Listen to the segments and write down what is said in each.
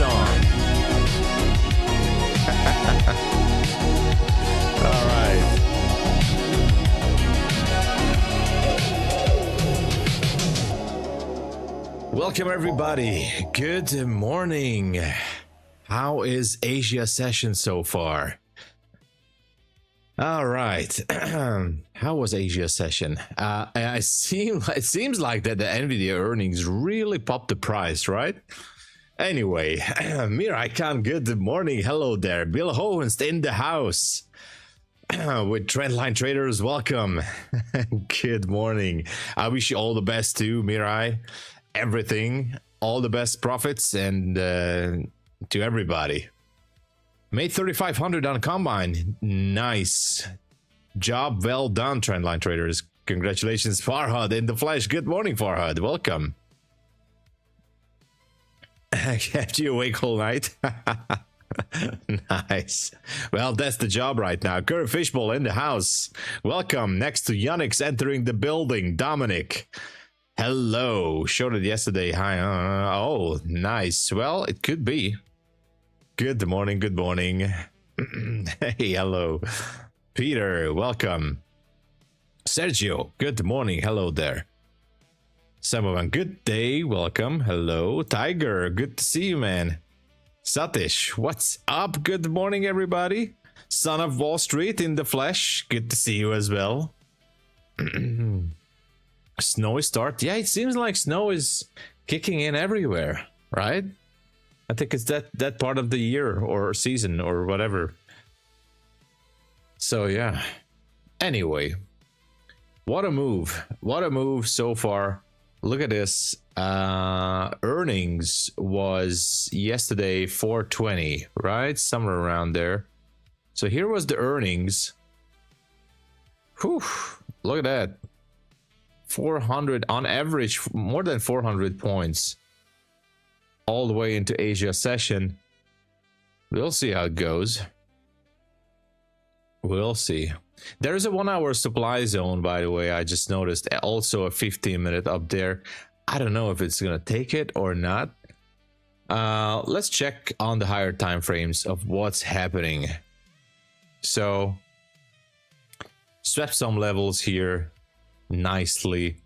song. All right. Welcome everybody. Good morning. How is Asia session so far? All right. How was Asia session? It seems like that the Nvidia earnings really popped the price, right? Anyway, Mirai Khan, good morning. Hello there. Bill Hohenst in the house with Trendline Traders. Welcome. Good morning. I wish you all the best too, Mirai. Everything, all the best profits, and to everybody. Made 3,500 on Combine. Nice job, well done, Trendline Traders. Congratulations, Farhad in the flesh. Good morning, Farhad. Welcome. I kept you awake all night. Nice. Well, that's the job right now. Curry Fishbowl in the house. Welcome. Next to Yannick's entering the building. Dominic. Hello. Showed it yesterday. Hi. Oh, nice. Well, it could be. Good morning. Good morning. Hey, hello. Peter, welcome. Sergio, good morning. Hello there. Samovan, good day. Welcome. Hello. Tiger, good to see you, man. Satish, what's up? Good morning, everybody. Son of Wall Street in the flesh. Good to see you as well. Snowy start. Yeah, it seems like snow is kicking in everywhere, right? I think it's that part of the year or season or whatever. So yeah. Anyway, what a move. What a move so far. Look at this. Earnings was yesterday 420, right? Somewhere around there. So here was the earnings. Whew, look at that. 400 on average, more than 400 points. All the way into Asia session. We'll see how it goes. We'll see. There's a 1 hour supply zone, by the way. I just noticed also a 15-minute up there. I don't know if it's gonna take it or not. Let's check on the higher time frames of what's happening. So swept some levels here nicely.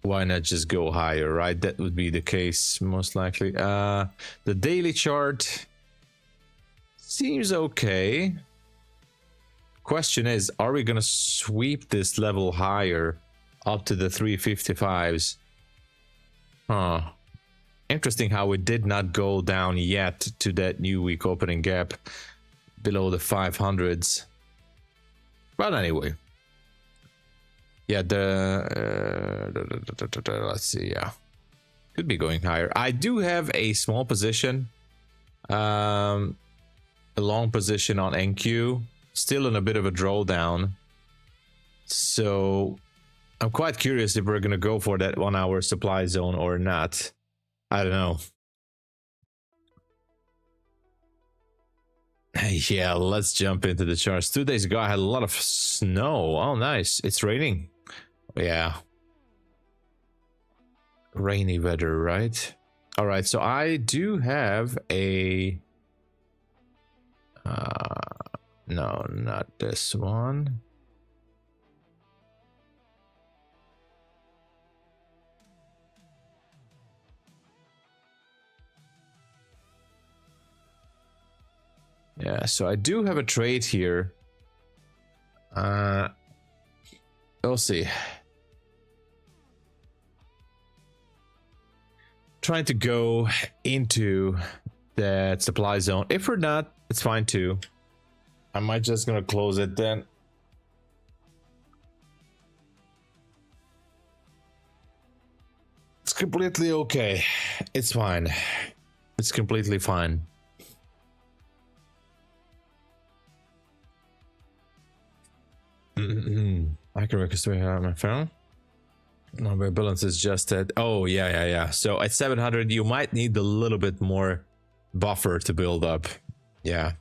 Why not just go higher, right? That would be the case most likely. The daily chart seems okay. Question is, are we gonna sweep this level higher up to the 355s? Huh. Interesting how it did not go down yet to that new week opening gap below the 500s. But anyway. Yeah, let's see, yeah. Could be going higher. I do have a small position. A long position on NQ. Still in a bit of a drawdown. So I'm quite curious if we're going to go for that 1 hour supply zone or not. I don't know. Yeah, let's jump into the charts. 2 days ago, I had a lot of snow. Oh, nice. It's raining. Yeah. Rainy weather, right? All right, so I do have a... no, not this one. Yeah, so I do have a trade here. We'll see. Trying to go into that supply zone. If we're not, it's fine too. I might just gonna close it then. It's completely okay. It's fine. It's completely fine. I can register here on my phone. No, my balance is just at... Oh, yeah. So at 700, you might need a little bit more buffer to build up. Yeah.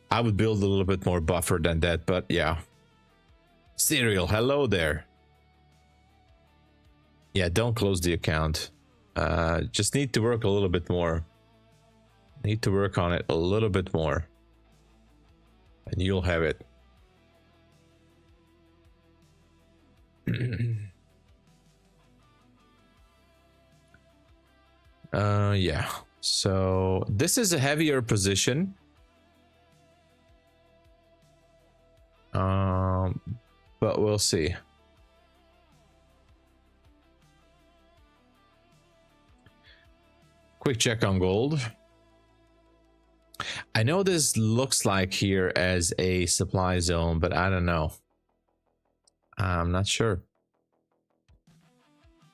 I would build a little bit more buffer than that, but yeah. Serial, hello there. Yeah, don't close the account. Just need to work a little bit more. Need to work on it a little bit more. And you'll have it. Yeah. So this is a heavier position. But we'll see. Quick check on gold. I know this looks like here as a supply zone, but I don't know. I'm not sure.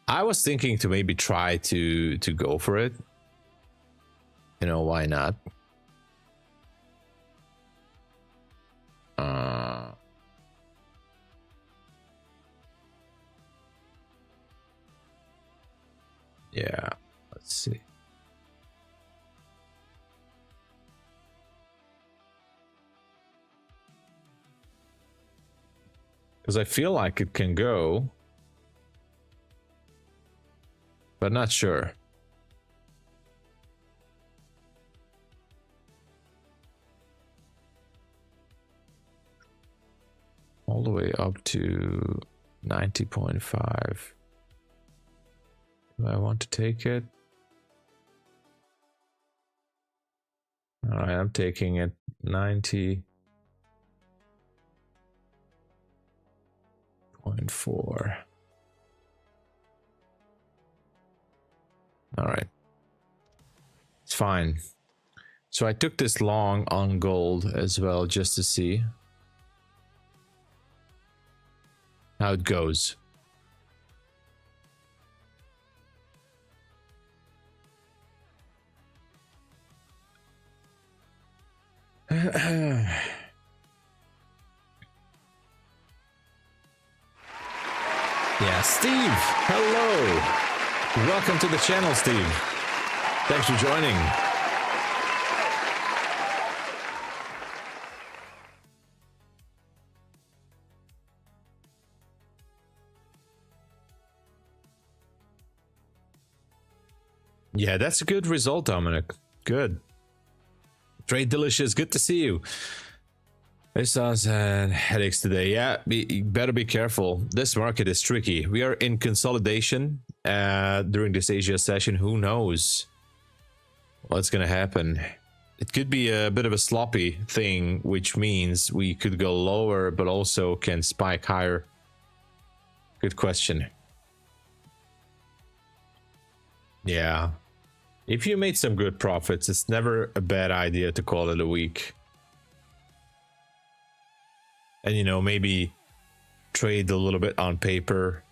I was thinking to maybe try to go for it. You know, why not? Yeah, let's see. Because I feel like it can go, but not sure. All the way up to 90.5. Do I want to take it? All right, I'm taking it. 90.4. All right, it's fine. So I took this long on gold as well, just to see how it goes. Yeah, Steve, hello. Welcome to the channel, Steve. Thanks for joining. Yeah, that's a good result, Dominic. Good. Trade Delicious, good to see you. This had headaches today. Yeah, better be careful. This market is tricky. We are in consolidation during this Asia session. Who knows what's gonna happen? It could be a bit of a sloppy thing, which means we could go lower, but also can spike higher. Good question. Yeah. If you made some good profits, it's never a bad idea to call it a week. And, you know, maybe trade a little bit on paper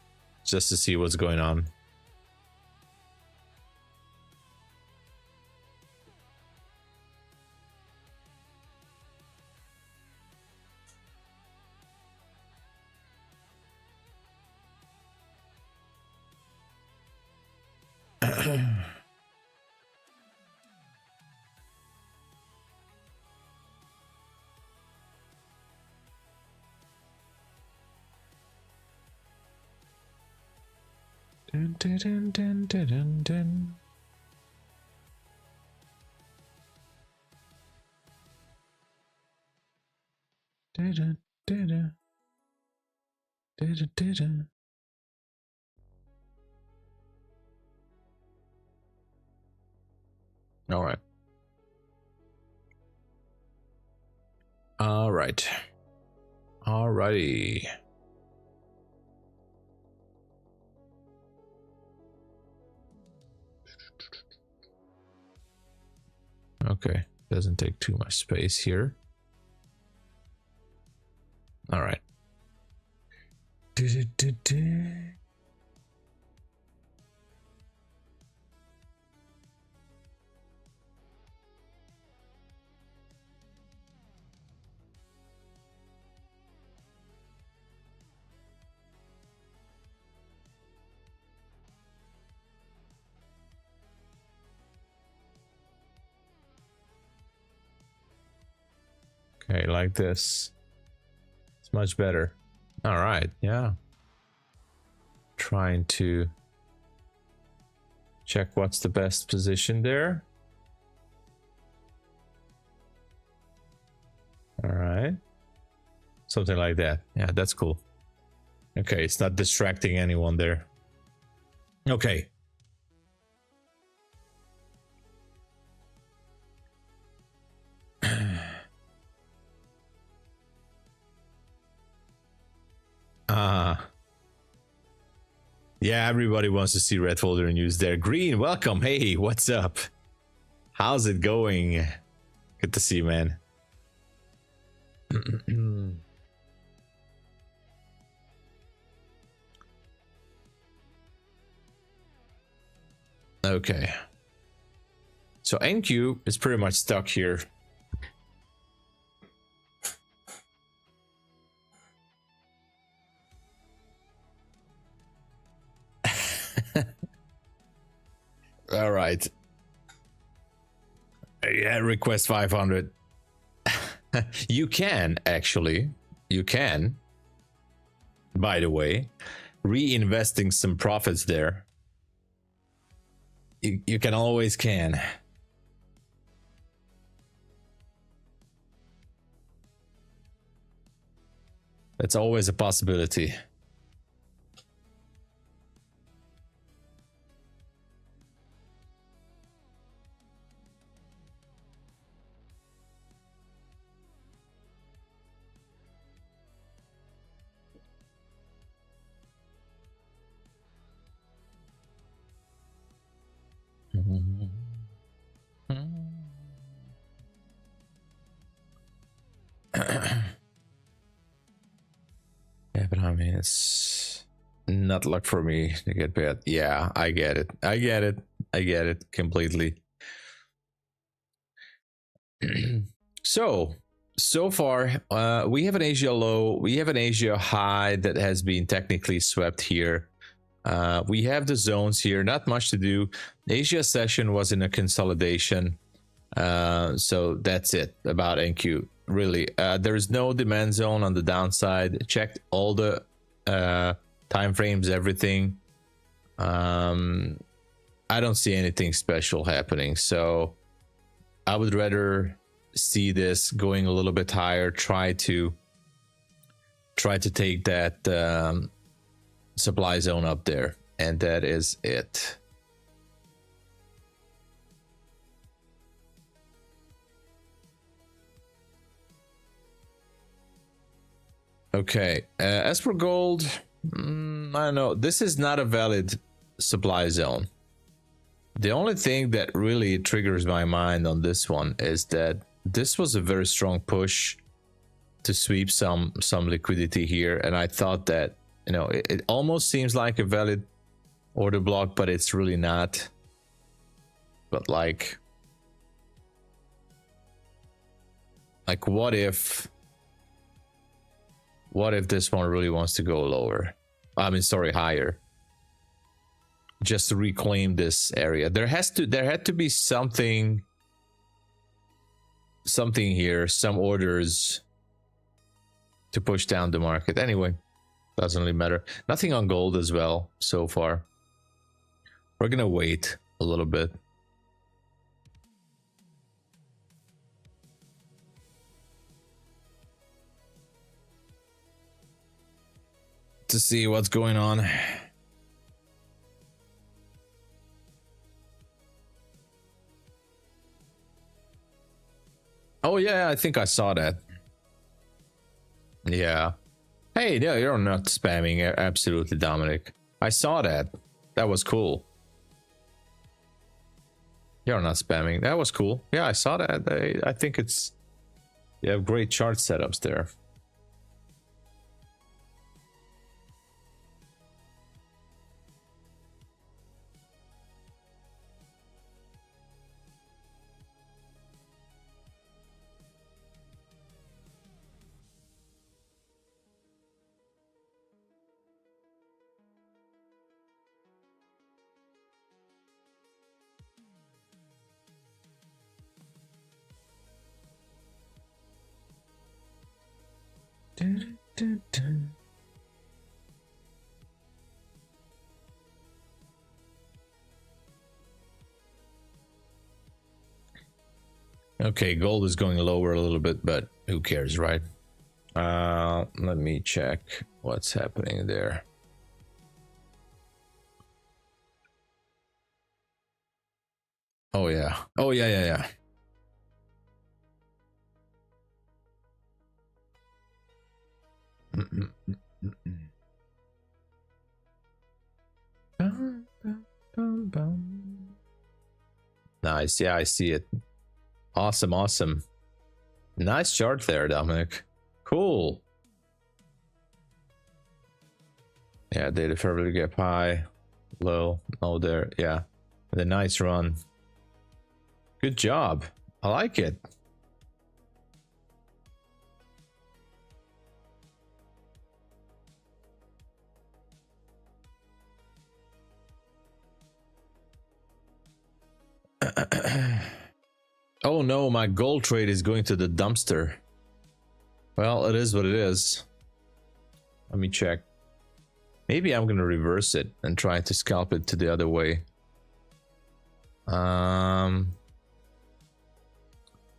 just to see what's going on. Dun, dun, dun, dun, dun, dun, dun. Dun, dun, dun, dun. Dun, dun, dun, dun. All right. All right. All righty. Okay, doesn't take too much space here. All right. Okay, like this. It's much better. All right, yeah. Trying to check what's the best position there. something like that. Yeah, that's cool. Okay, it's not distracting anyone there. Okay. Yeah, everybody wants to see red folder news there. Green, welcome. Hey, what's up? How's it going? Good to see you, man. Okay. So NQ is pretty much stuck here. All right. Yeah, request 500. You can actually. You can. By the way, reinvesting some profits there. You can always can. That's always a possibility. Yeah, but I mean, it's not luck for me to get paid. Yeah, I get it. I get it. I get it completely. So far, we have an Asia low. We have an Asia high that has been technically swept here. We have the zones here. Not much to do. Asia session was in a consolidation. So that's it about NQ. Really, there's no demand zone on the downside. Checked all the time frames, everything. I don't see anything special happening, so I would rather see this going a little bit higher. Try to take that supply zone up there, and that is it. Okay, as for gold, I don't know. This is not a valid supply zone. The only thing that really triggers my mind on this one is that this was a very strong push to sweep some liquidity here, and I thought that, you know, it almost seems like a valid order block, but it's really not. But like what if this one really wants to go lower? I mean, sorry, higher, just to reclaim this area. There had to be something here, some orders to push down the market. Anyway, doesn't really matter. Nothing on gold as well so far. We're gonna wait a little bit. To see what's going on. Oh yeah, I think I saw that. Yeah. Hey, no, you're not spamming. Absolutely, Dominic. I saw that. That was cool. You're not spamming. That was cool. Yeah, I saw that. I think it's... You have great chart setups there. Dun, dun, dun. Okay, gold is going lower a little bit, but who cares, right? Let me check what's happening there. Oh yeah. Oh yeah. Nice. Yeah, I see it. Awesome. Nice chart there, Dominic. Cool. Yeah, data fairly gap high, low, low there. Yeah, the nice run. Good job. I like it. Oh no, my gold trade is going to the dumpster. Well, it is what it is. Let me check. Maybe I'm gonna reverse it and try to scalp it to the other way.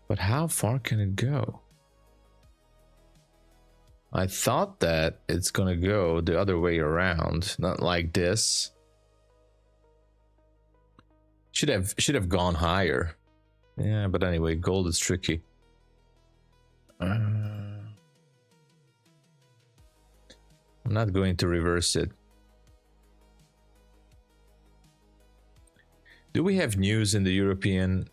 But how far can it go? I thought that it's gonna go the other way around, not like this. Should have gone higher. Yeah, but anyway, gold is tricky. I'm not going to reverse it. Do we have news in the European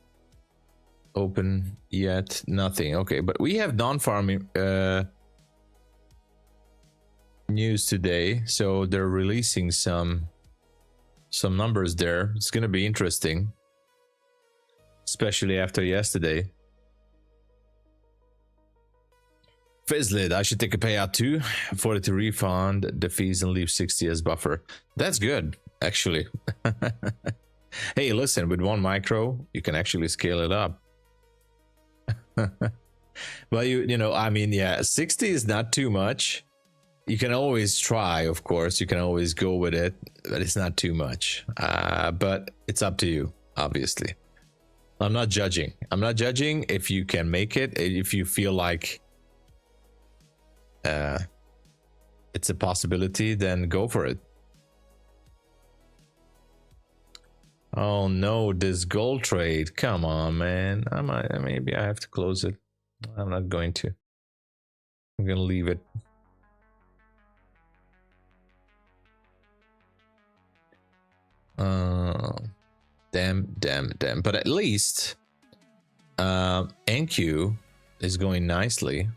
Open yet? Nothing. Okay, but we have non-farming news today, so they're releasing some numbers there. It's gonna be interesting, especially after yesterday. Fizzlid, I should take a payout too, 40 to refund the fees and leave 60 as buffer. That's good, actually. Hey, listen, with one micro, you can actually scale it up. Well, you know, I mean, yeah, 60 is not too much. You can always try, of course, you can always go with it, but it's not too much. But it's up to you, obviously. I'm not judging. I'm not judging if you can make it, if you feel like it's a possibility, then go for it. Oh no, this gold trade. Come on, man. Maybe I have to close it. I'm not going to. I'm gonna leave it. Damn. But at least NQ is going nicely.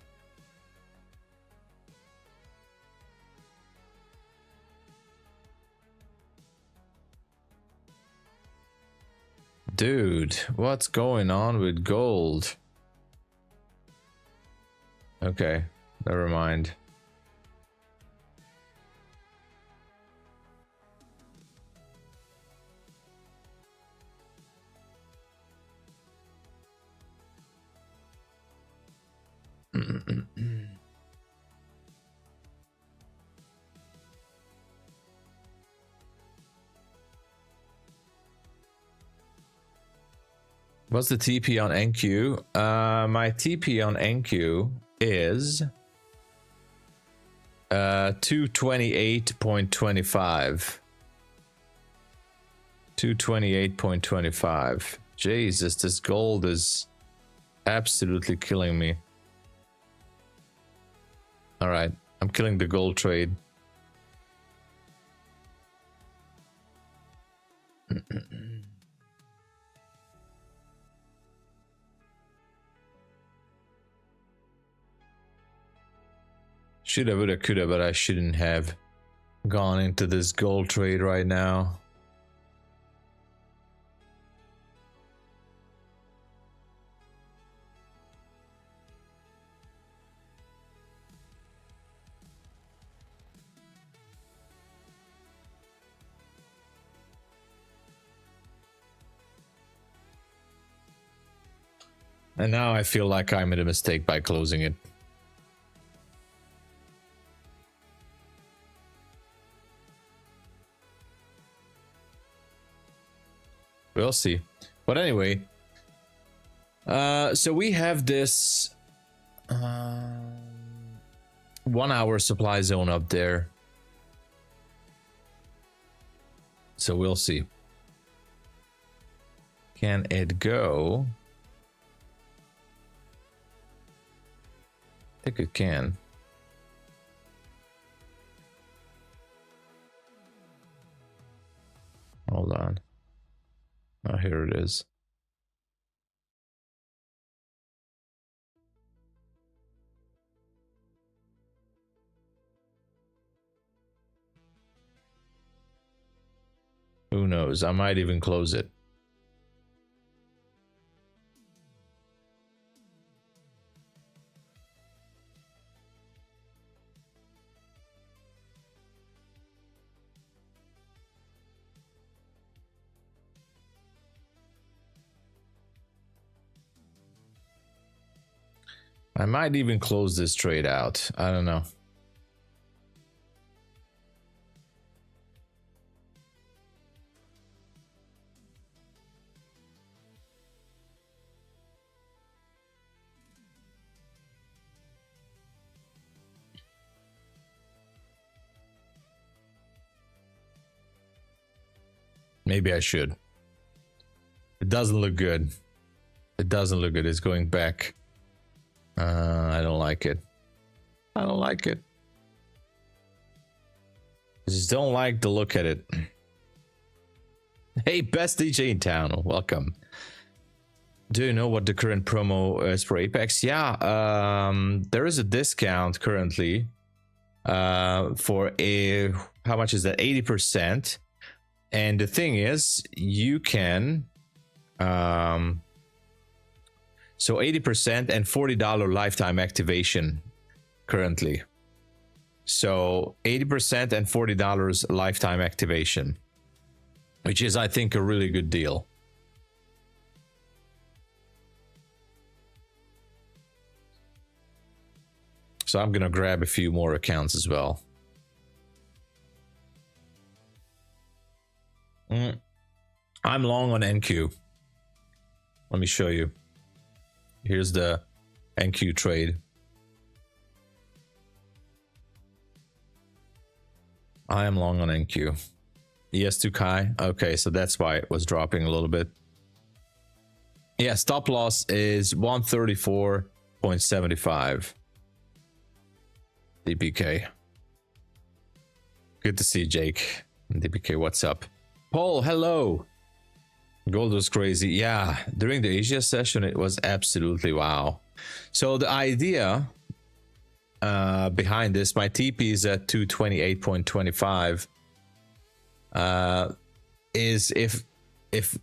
Dude, what's going on with gold? Okay, never mind. What's the TP on NQ? My TP on NQ is 228.25. 228.25. Jesus, this gold is absolutely killing me. All right, I'm killing the gold trade. Shoulda, woulda, coulda, but I shouldn't have gone into this gold trade right now. And now I feel like I made a mistake by closing it. We'll see. But anyway, so we have this 1 hour supply zone up there. So we'll see. Can it go? I think it can. Hold on. Oh, here it is. Who knows? I might even close it. I might even close this trade out. I don't know. Maybe I should. It doesn't look good. It doesn't look good. It's going back. I don't like it. I don't like it. I just don't like the look at it. Hey, best DJ in town. Welcome. Do you know what the current promo is for Apex? Yeah, there is a discount currently for a, how much is that? 80%. And the thing is, you can so 80% and $40 lifetime activation currently. So 80% and $40 lifetime activation, which is, I think, a really good deal. So I'm gonna grab a few more accounts as well. I'm long on NQ. Let me show you. Here's the NQ trade. I am long on NQ. ES2 Kai. Okay, so that's why it was dropping a little bit. Yeah, stop loss is 134.75. DPK. Good to see you, Jake. DPK, what's up? Paul, hello. Gold was crazy. Yeah, during the Asia session, it was absolutely wow. So the idea behind this, my TP is at 228.25. Is if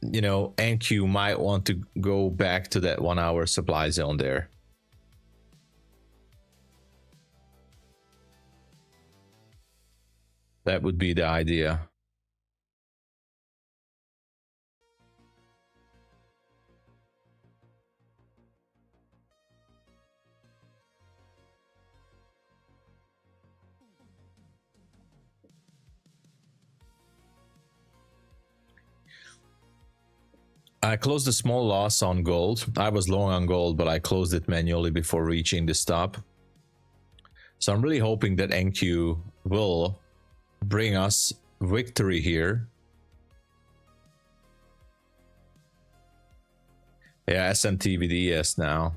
you know, NQ might want to go back to that 1 hour supply zone there. That would be the idea. I closed a small loss on gold. I was long on gold, but I closed it manually before reaching the stop. So I'm really hoping that NQ will bring us victory here. Yeah, SMT with ES now.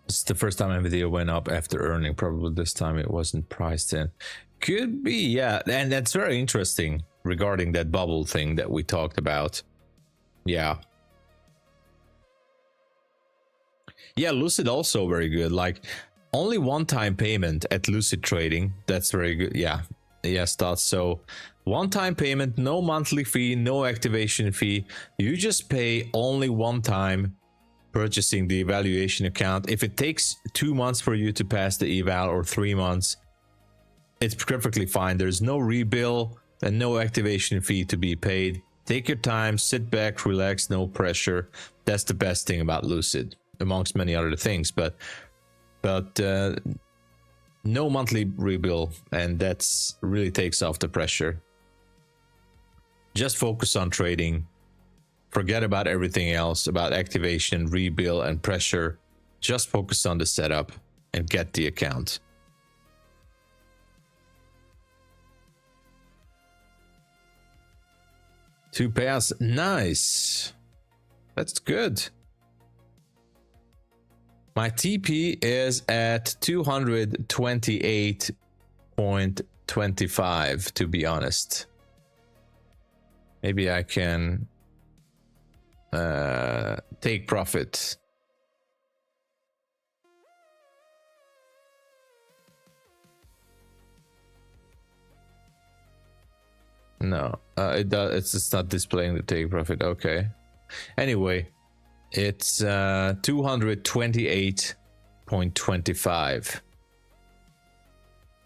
It's the first time a video went up after earning. Probably this time it wasn't priced in. Could be, yeah. And that's very interesting regarding that bubble thing that we talked about. Yeah. Yeah, Lucid also very good. Like, only one-time payment at Lucid Trading. That's very good. Yeah. Yes, thoughts. So one-time payment, no monthly fee, no activation fee. You just pay only one time purchasing the evaluation account. If it takes 2 months for you to pass the eval or 3 months, it's perfectly fine. There's no rebill and no activation fee to be paid. Take your time, sit back, relax, no pressure. That's the best thing about Lucid, amongst many other things. But no monthly rebill, and that's really takes off the pressure. Just focus on trading. Forget about everything else, about activation, rebill, and pressure. Just focus on the setup and get the account. Two pairs, nice. That's good. My TP is at 228.25, to be honest. Maybe I can take profit. No, it does. It's just not displaying the take profit. Okay. Anyway, it's 228.25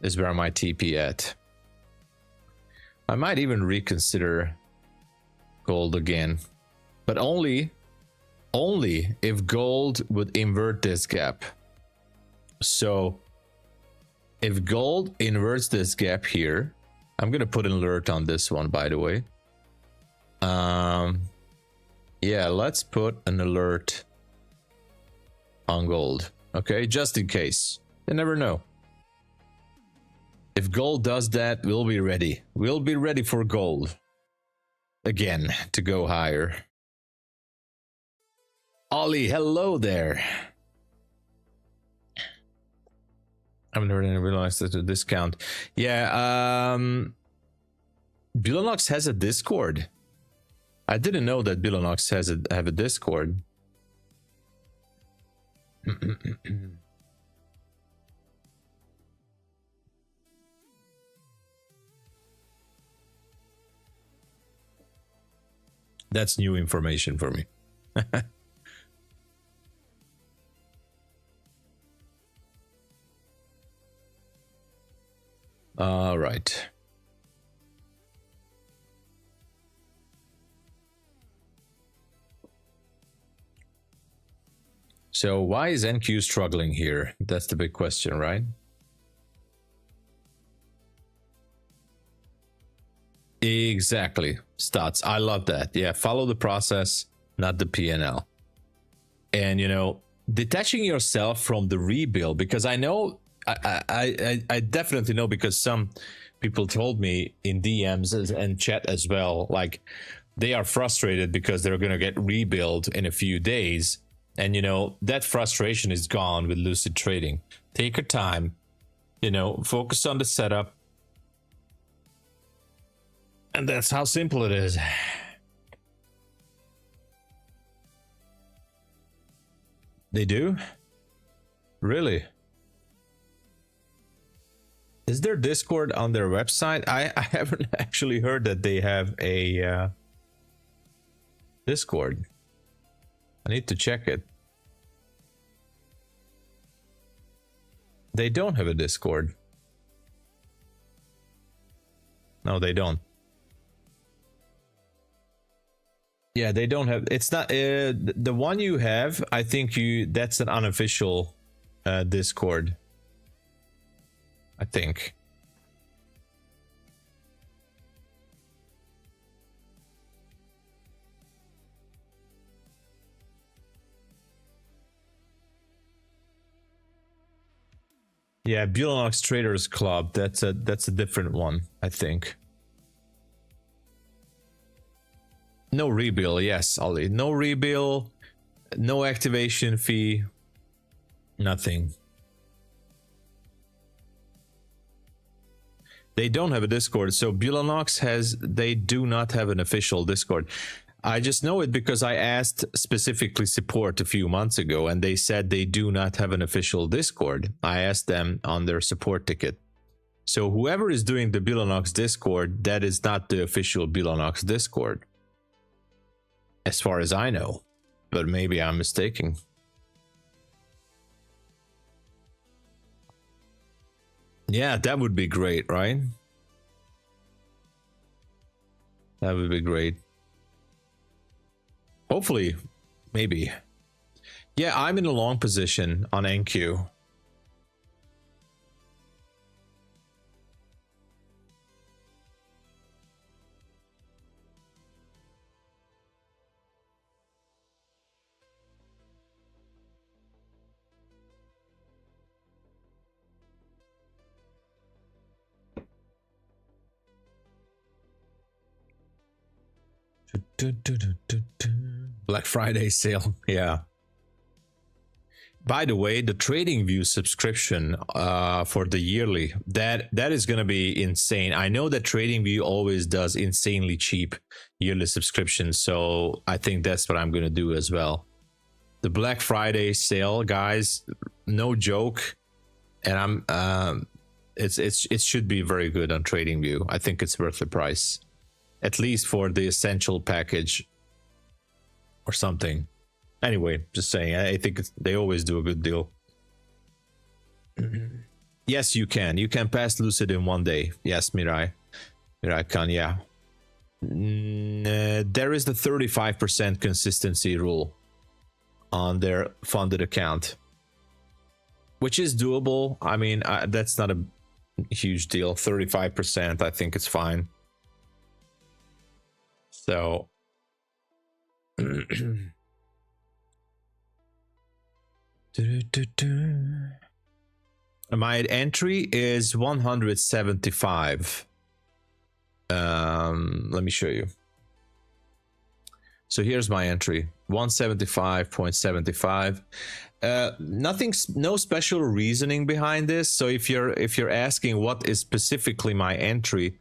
is where my TP at. I might even reconsider gold again, but only if gold would invert this gap. So if gold inverts this gap here, I'm gonna put an alert on this one, by the way. Yeah, let's put an alert on gold, okay, just in case. You never know. If gold does that, we'll be ready. We'll be ready for gold again to go higher. Ollie, hello there. I haven't heard any realized that a discount. Yeah, Bulenox has a Discord. I didn't know that Bulenox have a Discord. That's new information for me. All right. So why is NQ struggling here? That's the big question, right? Exactly. Stats. I love that. Yeah, follow the process, not the PNL. And, you know, detaching yourself from the rebuild, because I know, I definitely know, because some people told me in DMs and chat as well, like they are frustrated because they're going to get rebuild in a few days. And, you know, that frustration is gone with Lucid Trading. Take your time, you know, focus on the setup. And that's how simple it is. They do? Really? Is there Discord on their website? I haven't actually heard that they have a Discord. I need to check it. They don't have a Discord. No, they don't. Yeah, they don't have. It's not the one you have. I think that's an unofficial Discord. I think. Yeah, Bulenox Traders Club. That's a different one, I think. No rebill, yes, Ollie. No rebill, no activation fee, nothing. They don't have a Discord, so Bulenox they do not have an official Discord. I just know it because I asked specifically support a few months ago, and they said they do not have an official Discord. I asked them on their support ticket. So whoever is doing the Bulenox Discord, that is not the official Bulenox Discord, as far as I know. but maybe I'm mistaken. Yeah, that would be great, right? That would be great. Hopefully, maybe. Yeah, I'm in a long position on NQ. Black Friday sale, yeah. By the way, the TradingView subscription for the yearly, that is going to be insane. I know that TradingView always does insanely cheap yearly subscriptions, so I think that's what I'm going to do as well. The Black Friday sale, guys, no joke, and it should be very good on TradingView. I think it's worth the price, at least for the essential package or something. Anyway, just saying, I think they always do a good deal. Yes, you can. You can pass Lucid in 1 day. Yes, Mirai Khan, yeah. There is the 35% consistency rule on their funded account, which is doable. I mean, that's not a huge deal. 35%, I think it's fine. So... My entry is 175. Let me show you. So here's my entry, 175.75. No special reasoning behind this. So if you're asking what is specifically my entry,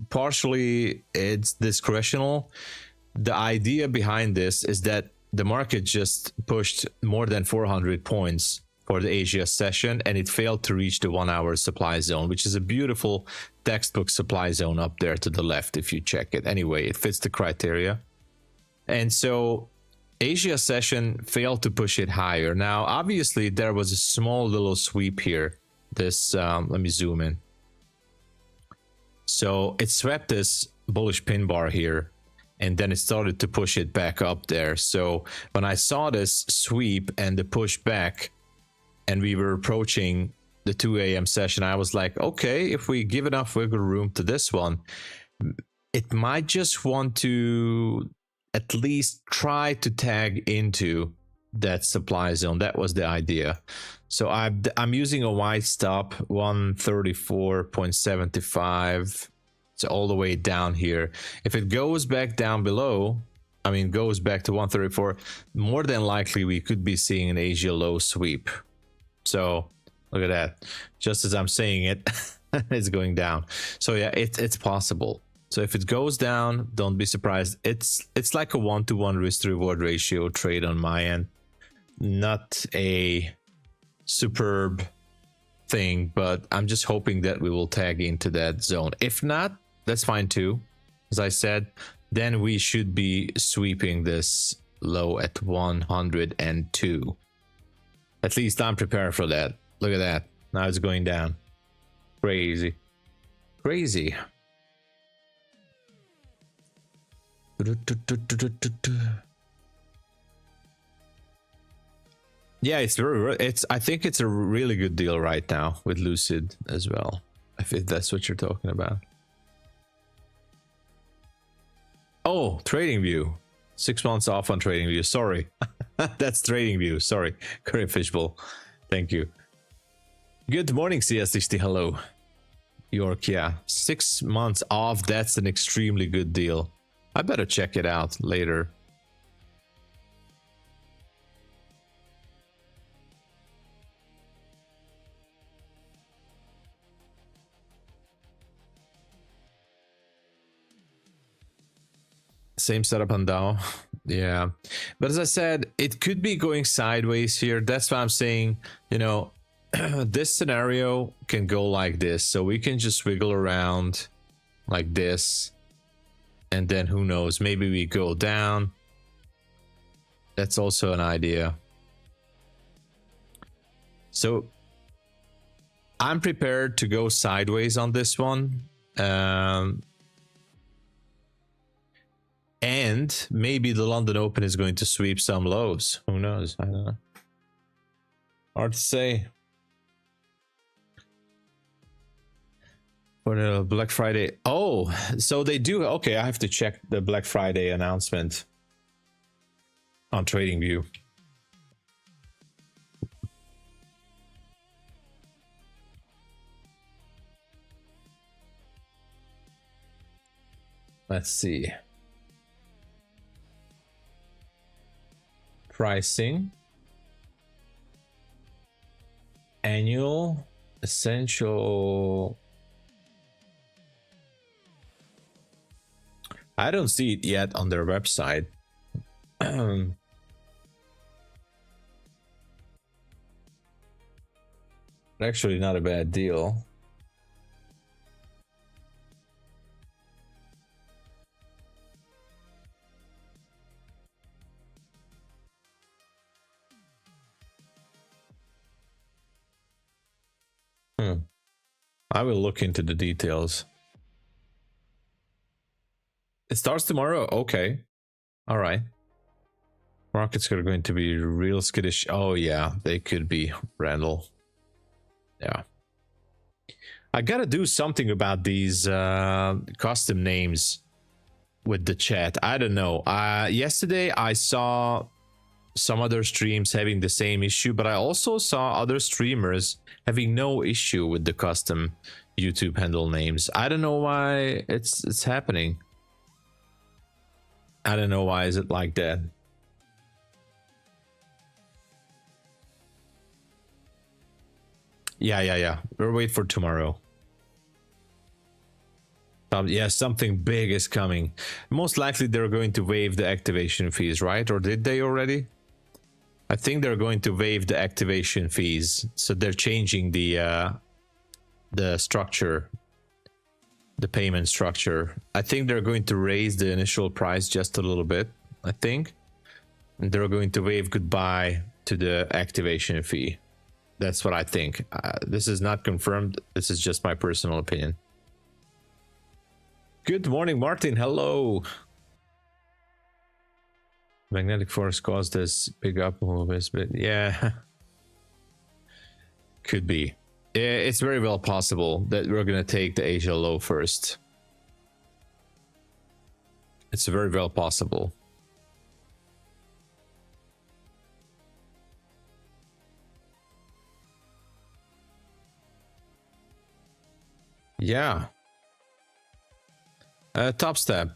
partially it's discretional. The idea behind this is that the market just pushed more than 400 points for the Asia session, and it failed to reach the 1 hour supply zone, which is a beautiful textbook supply zone up there to the left if you check it. Anyway, it fits the criteria. And so Asia session failed to push it higher. Now, obviously, there was a small little sweep here. This, let me zoom in. So it swept this bullish pin bar here, and then it started to push it back up there. So when I saw this sweep and the push back, and we were approaching the 2 a.m. session, I was like, okay, if we give enough wiggle room to this one, it might just want to at least try to tag into that supply zone. That was the idea. So I'm using a wide stop, 134.75. It's all the way down here. If it goes back down below, I mean, goes back to 134, more than likely we could be seeing an Asia low sweep. So look at that. Just as I'm saying it, it's going down. So yeah, it's possible. So if it goes down, don't be surprised. It's like a 1-to-1 risk to reward ratio trade on my end. Not a superb thing, but I'm just hoping that we will tag into that zone. If not, that's fine too. As I said, then we should be sweeping this low at 102. At least I'm prepared for that. Look at that. Now it's going down. Crazy. Crazy. Yeah, I think it's a really good deal right now with Lucid as well, if that's what you're talking about. Oh, TradingView. 6 months off on TradingView. Sorry. That's TradingView. Sorry. Curry Fishbowl. Thank you. Good morning, CS60. Hello. York, yeah. 6 months off. That's an extremely good deal. I better check it out later. Same setup on Dow. Yeah, but as I said, it could be going sideways here. That's why I'm saying, you know, this scenario can go like this, so we can just wiggle around like this, and then who knows, maybe we go down That's also an idea. So I'm prepared to go sideways on this one. And maybe the London Open is going to sweep some lows. Who knows? I don't know. Hard to say. For the Black Friday. Oh, so they do. Okay, I have to check the Black Friday announcement on TradingView. Let's see. Pricing. Annual. Essential. I don't see it yet on their website. Actually, not a bad deal. I will look into the details. It starts tomorrow? Okay. All right. Markets are going to be real skittish. Oh, yeah, they could be, Randall. Yeah. I gotta do something about these custom names with the chat. I don't know. Yesterday, I saw some other streams having the same issue, but I also saw other streamers having no issue with the custom YouTube handle names. I don't know why it's happening. I don't know why is it like that. Yeah. We'll wait for tomorrow. Yeah, something big is coming. Most likely they're going to waive the activation fees, right? Or did they already? I think they're going to waive the activation fees. So they're changing the structure, the payment structure. I think they're going to raise the initial price just a little bit, I think. And they're going to wave goodbye to the activation fee. That's what I think. This is not confirmed. This is just my personal opinion. Good morning, Martin. Hello. Magnetic force caused this big up move, but yeah. Could be. It's very well possible that we're going to take the Asia low first. It's very well possible. Yeah. TopStep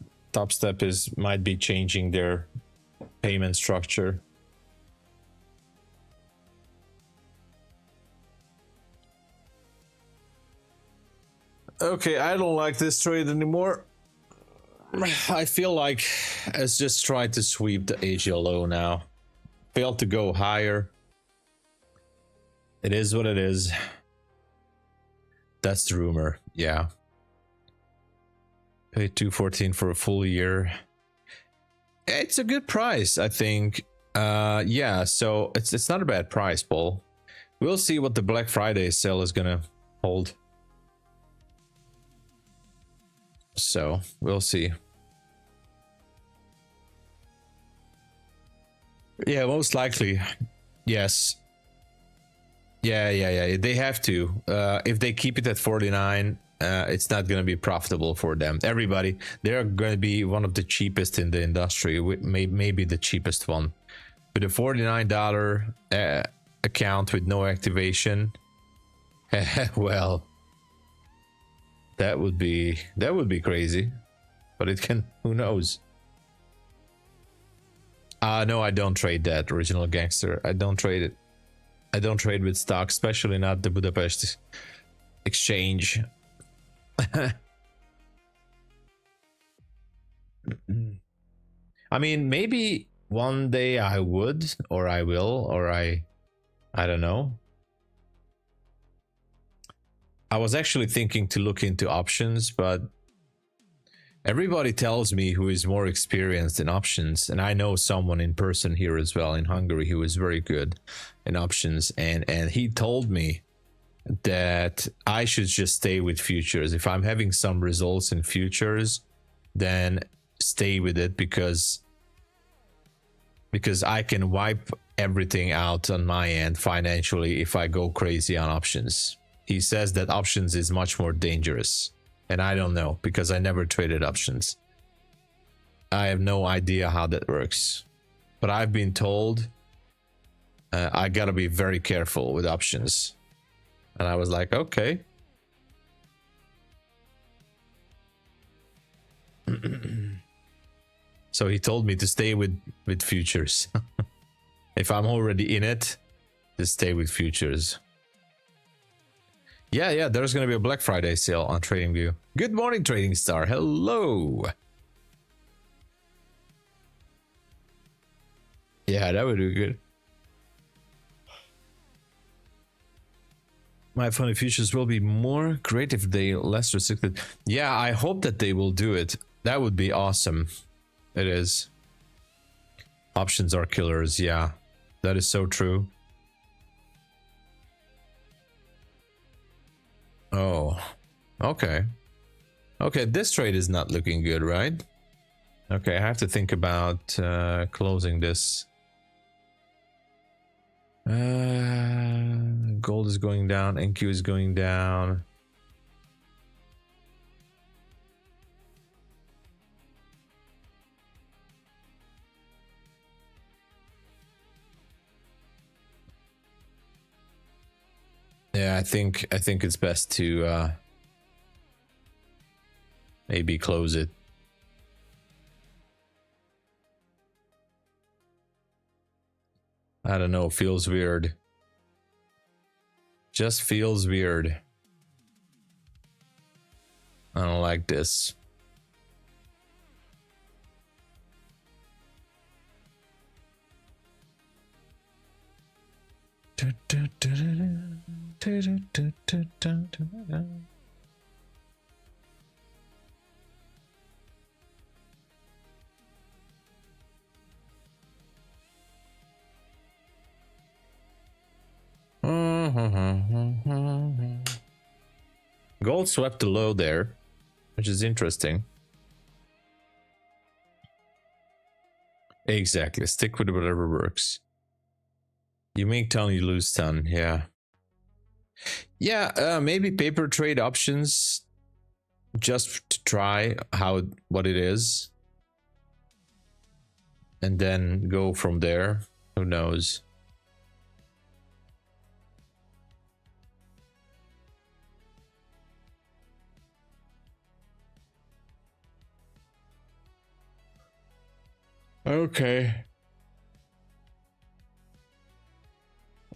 might be changing their payment structure. Okay, I don't like this trade anymore. I feel like it's just trying to sweep the Asia low now. Failed to go higher. It is what it is. That's the rumor. Yeah. Paid $214 for a full year. It's a good price, I think. Yeah, so it's not a bad price, Paul. We'll see what the Black Friday sale is gonna hold. So we'll see. Yeah, most likely. Yes. Yeah. They have to. If they keep it at 49, it's not going to be profitable for them. Everybody, they're going to be one of the cheapest in the industry, maybe the cheapest one. With a $49 account with no activation, well, that would be crazy. But it can. Who knows? No, I don't trade that, Original Gangster. I don't trade it. I don't trade with stock, especially not the Budapest exchange. I mean, maybe one day I would, or I will, or I don't know. I was actually thinking to look into options, but Everybody tells me who is more experienced in options, and I know someone in person here as well in Hungary who is very good in options, and he told me that I should just stay with futures. If I'm having some results in futures, then stay with it, because I can wipe everything out on my end financially if I go crazy on options. He says that options is much more dangerous, and I don't know, because I never traded options. I have no idea how that works, but I've been told I gotta be very careful with options, and I was like, okay. So he told me to stay with futures. If I'm already in it, just stay with futures. Yeah, there's gonna be a Black Friday sale on TradingView. Good morning, Trading Star. Hello. Yeah, that would be good. MyFundedFutures will be more great if they less restricted. Yeah, I hope that they will do it. That would be awesome. It is. Options are killers. Yeah, that is so true. Oh, okay. Okay, this trade is not looking good, right? Okay, I have to think about closing this. Gold is going down, NQ is going down. Yeah, I think it's best to maybe close it. I don't know, feels weird. Just feels weird. I don't like this. Gold swept the low there, which is interesting. Exactly, stick with whatever works. You make ton, you lose ton. Yeah, maybe paper trade options, just to try what it is, and then go from there. Who knows? Okay.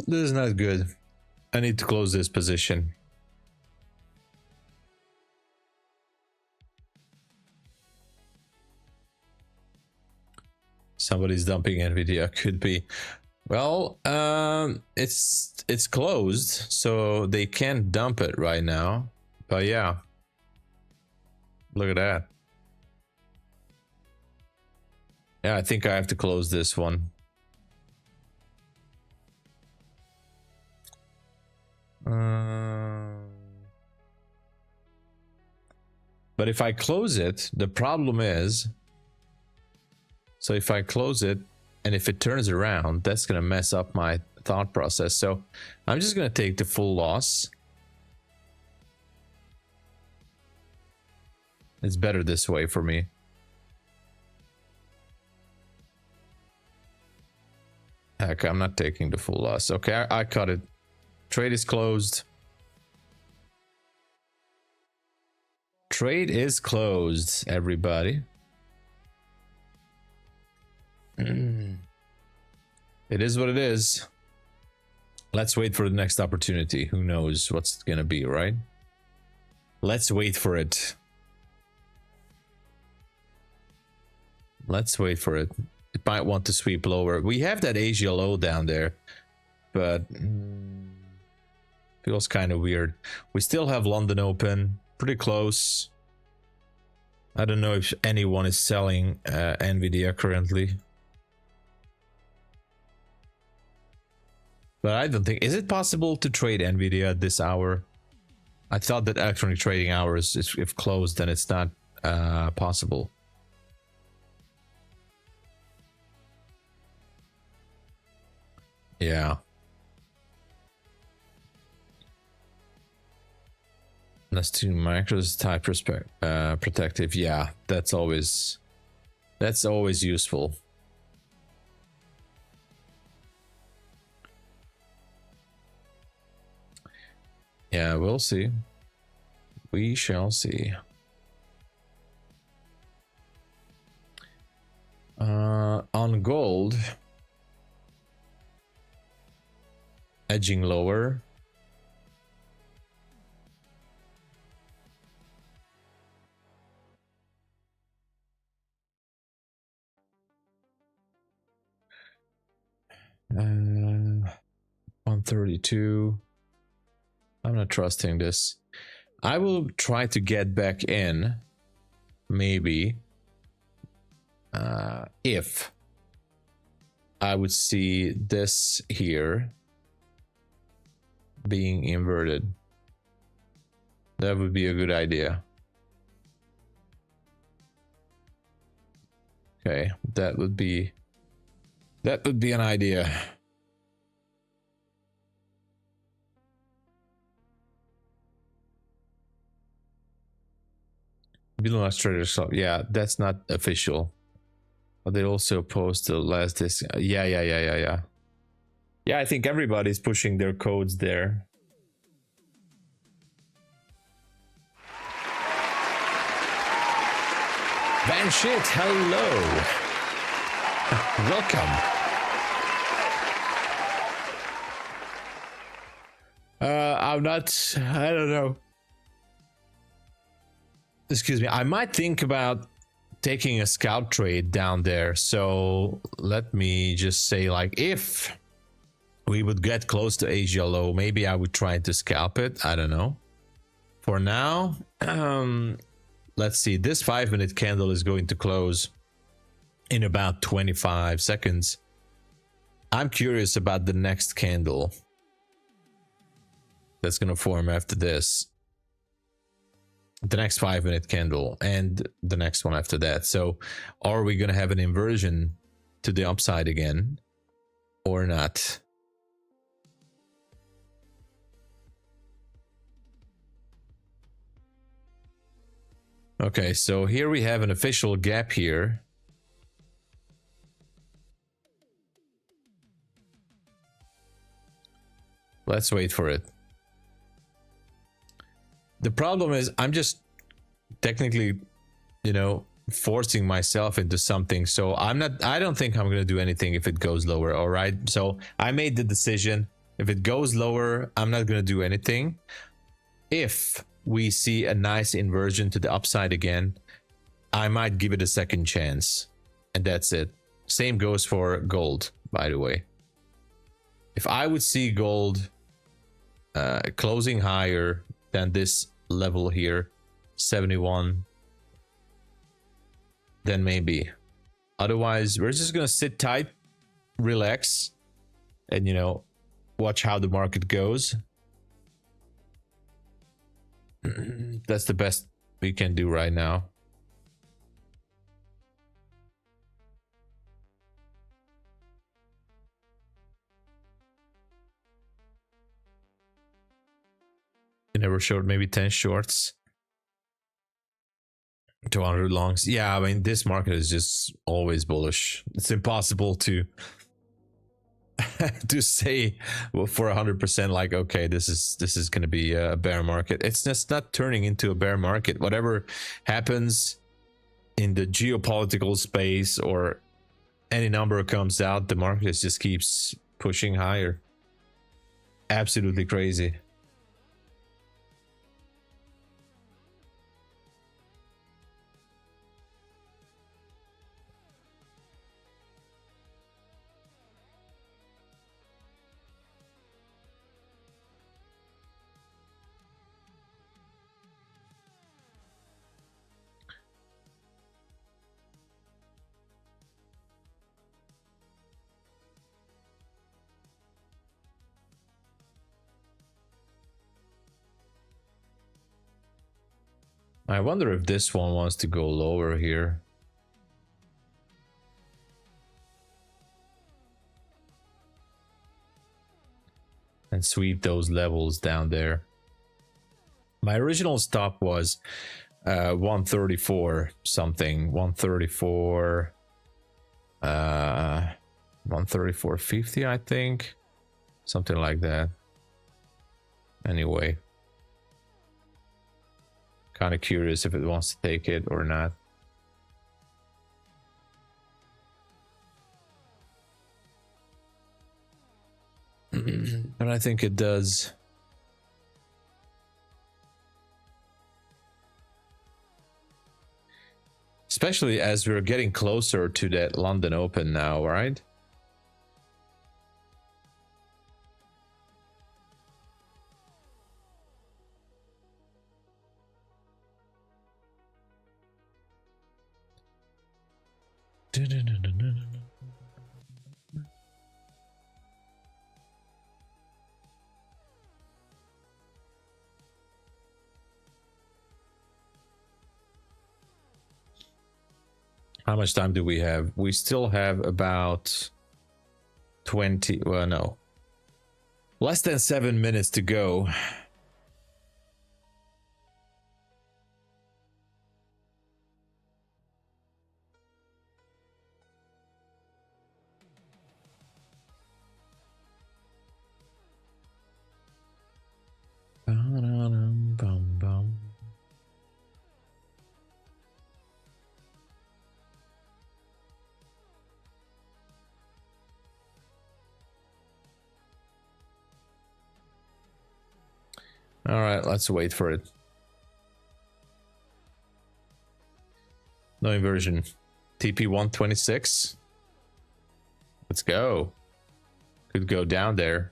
This is not good. I need to close this position. Somebody's dumping Nvidia. Could be. Well, it's closed, so they can't dump it right now. But yeah, look at that. Yeah, I think I have to close this one. But if I close it, the problem is, so if I close it and if it turns around, that's gonna mess up my thought process. So I'm just gonna take the full loss. It's better this way for me. Heck, I'm not taking the full loss. Okay, I cut it. Trade is closed. Trade is closed, everybody. It is what it is. Let's wait for the next opportunity. Who knows what's gonna be, right? Let's wait for it. Let's wait for it. It might want to sweep lower. We have that Asia low down there, but feels kind of weird. We still have London open, pretty close. I don't know if anyone is selling Nvidia currently. But I don't think... Is it possible to trade Nvidia at this hour? I thought that electronic trading hours, if closed, then it's not possible. Yeah. Let's do macros type protective. Yeah, that's always useful. Yeah, we'll see. We shall see. On gold, edging lower. Uh, 132. I'm not trusting this. I will try to get back in, maybe, if I would see this here being inverted. That would be a good idea. Okay, that would be an idea. Bulenox Traders Club. Yeah, that's not official. But they also post the last this. Yeah. Yeah, I think everybody's pushing their codes there. Van Shit, hello. Welcome. I don't know. Excuse me, I might think about taking a scout trade down there. So let me just say, like, if we would get close to Asia low, maybe I would try to scalp it. I don't know. For now, let's see. This 5-minute candle is going to close in about 25 seconds. I'm curious about the next candle that's going to form after this. The next 5-minute candle and the next one after that. So are we going to have an inversion to the upside again or not? Okay, so here we have an official gap here. Let's wait for it. The problem is I'm just technically, you know, forcing myself into something. So I don't think I'm going to do anything if it goes lower. All right. So I made the decision. If it goes lower, I'm not going to do anything. If we see a nice inversion to the upside again, I might give it a second chance. And that's it. Same goes for gold, by the way. If I would see gold closing higher than this level here, 71, then maybe. Otherwise, we're just gonna sit tight, relax, and, you know, watch how the market goes. That's the best we can do right now. You never showed maybe 10 shorts, 200 longs. Yeah, I mean, this market is just always bullish. It's impossible to to say, well, for 100% like, okay, this is going to be a bear market. It's just not turning into a bear market. Whatever happens in the geopolitical space or any number comes out, the market just keeps pushing higher. Absolutely crazy. I wonder if this one wants to go lower here. And sweep those levels down there. My original stop was 134 something, 134 134.50 I think, something like that. Anyway, kind of curious if it wants to take it or not. But I think it does. Especially as we're getting closer to that London Open now, right? How much time do we have? We still have about 20, well, no, less than 7 minutes to go. All right, let's wait for it. No inversion. TP 126. Let's go. Could go down there.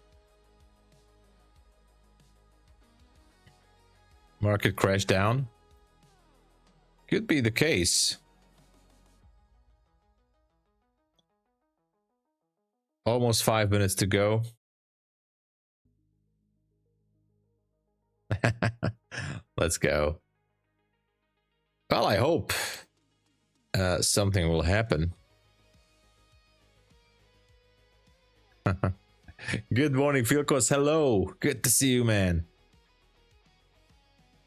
Market crash down. Could be the case. Almost 5 minutes to go. Let's go. Well, I hope something will happen. Good morning, Philcos. Hello. Good to see you, man.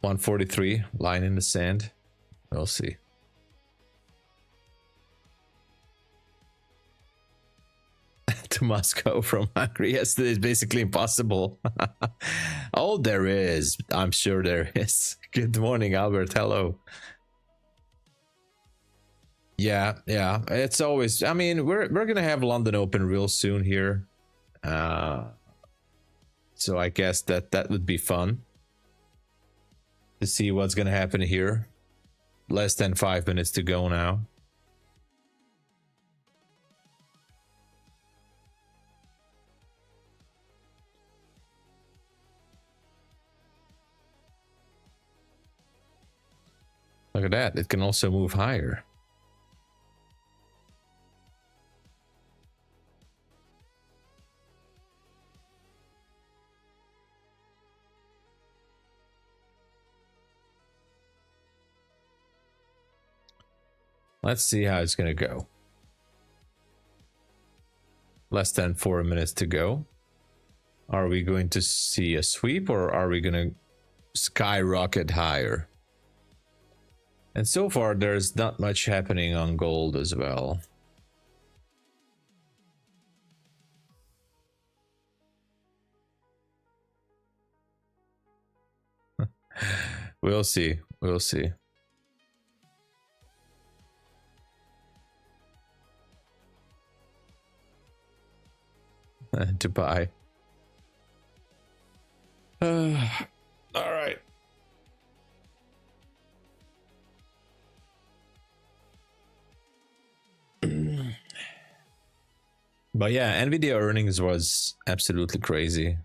143, line in the sand. We'll see. To Moscow from Hungary. Yes, it is basically impossible. Oh, there is. I'm sure there is. Good morning, Albert. Hello. Yeah, it's always, I mean, we're gonna have London Open real soon here, so I guess that would be fun to see what's gonna happen here. Less than 5 minutes to go now. Look at that, it can also move higher. Let's see how it's gonna go. Less than 4 minutes to go. Are we going to see a sweep or are we gonna skyrocket higher? And so far there's not much happening on gold as well. We'll see, we'll see. To buy. All right. But yeah, Nvidia earnings was absolutely crazy.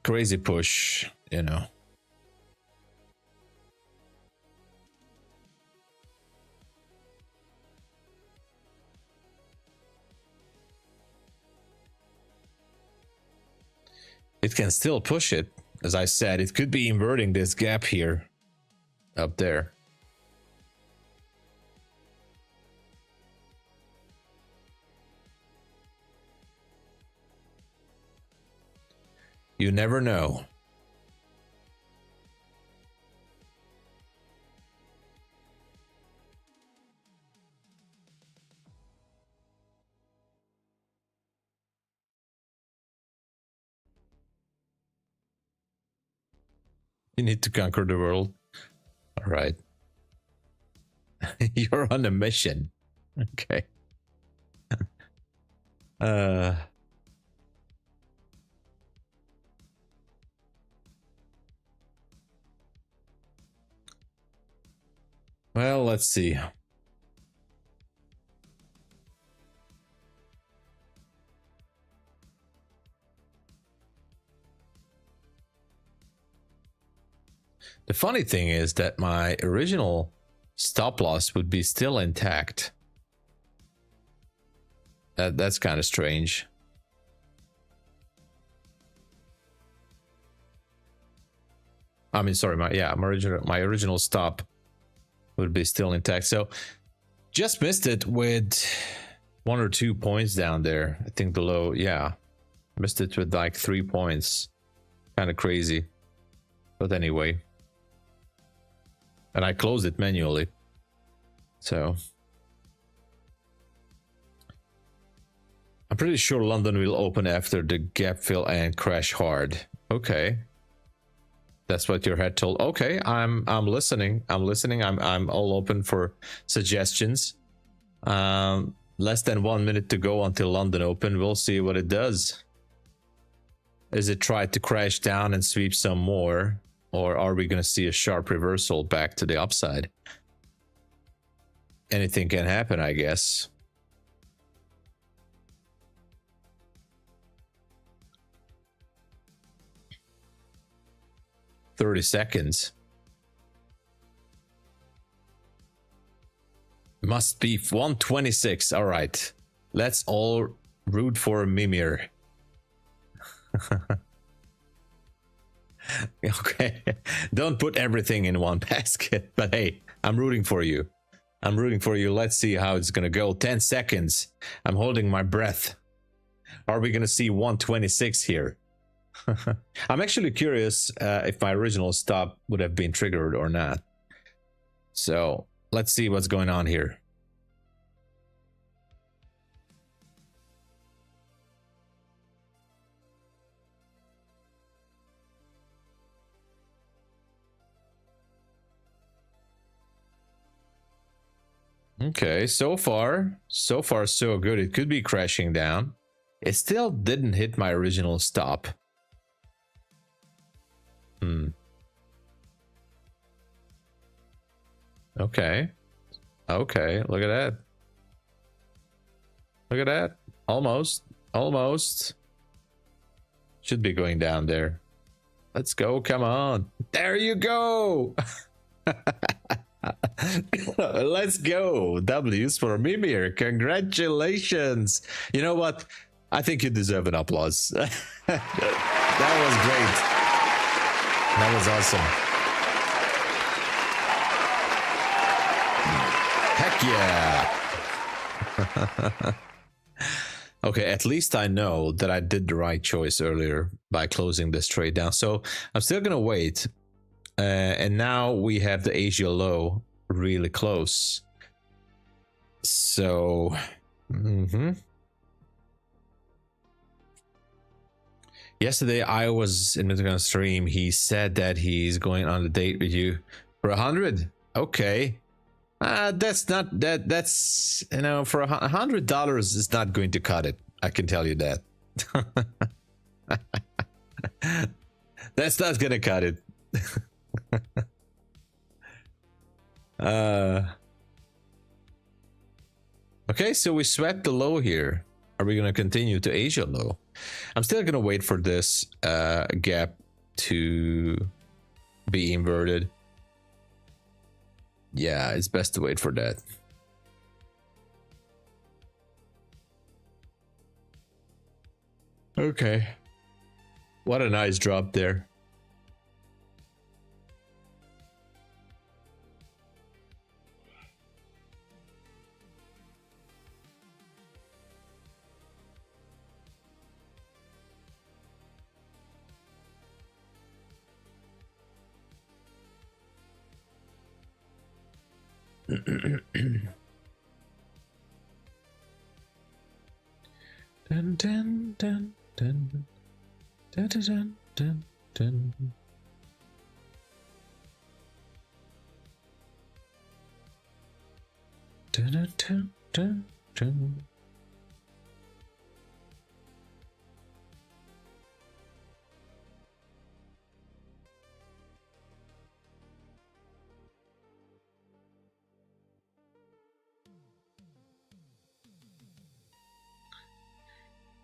Crazy push, you know. It can still push it. as I said, it could be inverting this gap here up there. You never know. You need to conquer the world. All right. You're on a mission. Okay. Well, let's see. The funny thing is that my original stop loss would be still intact. That's kind of strange. I mean, sorry, my original stop would be still intact. So just missed it with 1 or 2 points down there. I think the low, yeah, missed it with like 3 points. Kind of crazy, but anyway. And I closed it manually. So I'm pretty sure London will open after the gap fill and crash hard. Okay. That's what your head told. Okay, I'm listening. I'm listening. I'm all open for suggestions. Less than 1 minute to go until London open. We'll see what it does. Is it try to crash down and sweep some more? Or are we going to see a sharp reversal back to the upside? Anything can happen, I guess. "30 seconds. Must be 126. All right. Let's all root for Mimir. Okay. Don't put everything in one basket. But hey, I'm rooting for you. I'm rooting for you. Let's see how it's going to go. 10 seconds. I'm holding my breath. Are we going to see 126 here? I'm actually curious if my original stop would have been triggered or not. So let's see what's going on here. Okay, so far so good. It could be crashing down. It still didn't hit my original stop. Okay. Okay, look at that. Look at that. Almost. Almost. Should be going down there. Let's go. Come on. There you go. Let's go. W's for Mimir. Congratulations. You know what? I think you deserve an applause. That was great. That was awesome. Heck yeah. Okay, at least I know that I did the right choice earlier by closing this trade down. So I'm still gonna wait. And now we have the Asia low really close. So yesterday I was in Mr. stream. He said that he's going on a date with you for 100. Okay. That's not that. That's, you know, for $100 is not going to cut it. I can tell you that. That's not gonna cut it. Okay, so we swept the low here. Are we gonna continue to Asia low? I'm still gonna wait for this gap to be inverted. Yeah, it's best to wait for that. Okay. What a nice drop there. Dun, dun, dun, dun, dun, dun, dun, dun. Dun, dun, dun, dun, dun.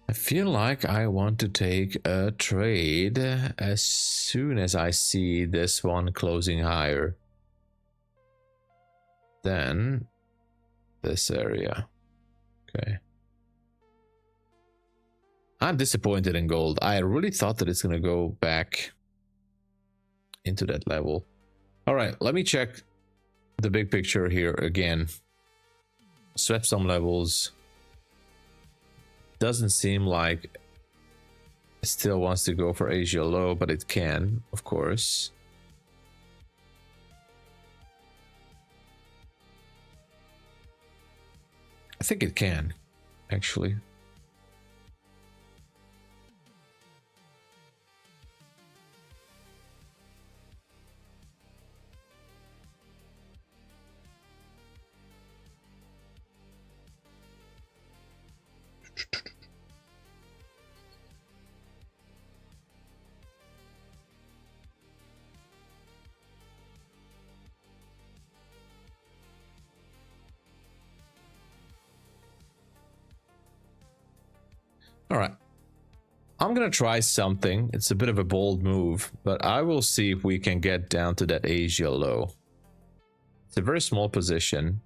I feel like I want to take a trade as soon as I see this one closing higher than this area. Okay. I'm disappointed in gold. I really thought that it's going to go back into that level. All right, let me check the big picture here again. Swap some levels. Doesn't seem like it still wants to go for Asia low, but it can, of course. I think it can, actually. All right. I'm going to try something. It's a bit of a bold move, but I will see if we can get down to that Asia low. It's a very small position.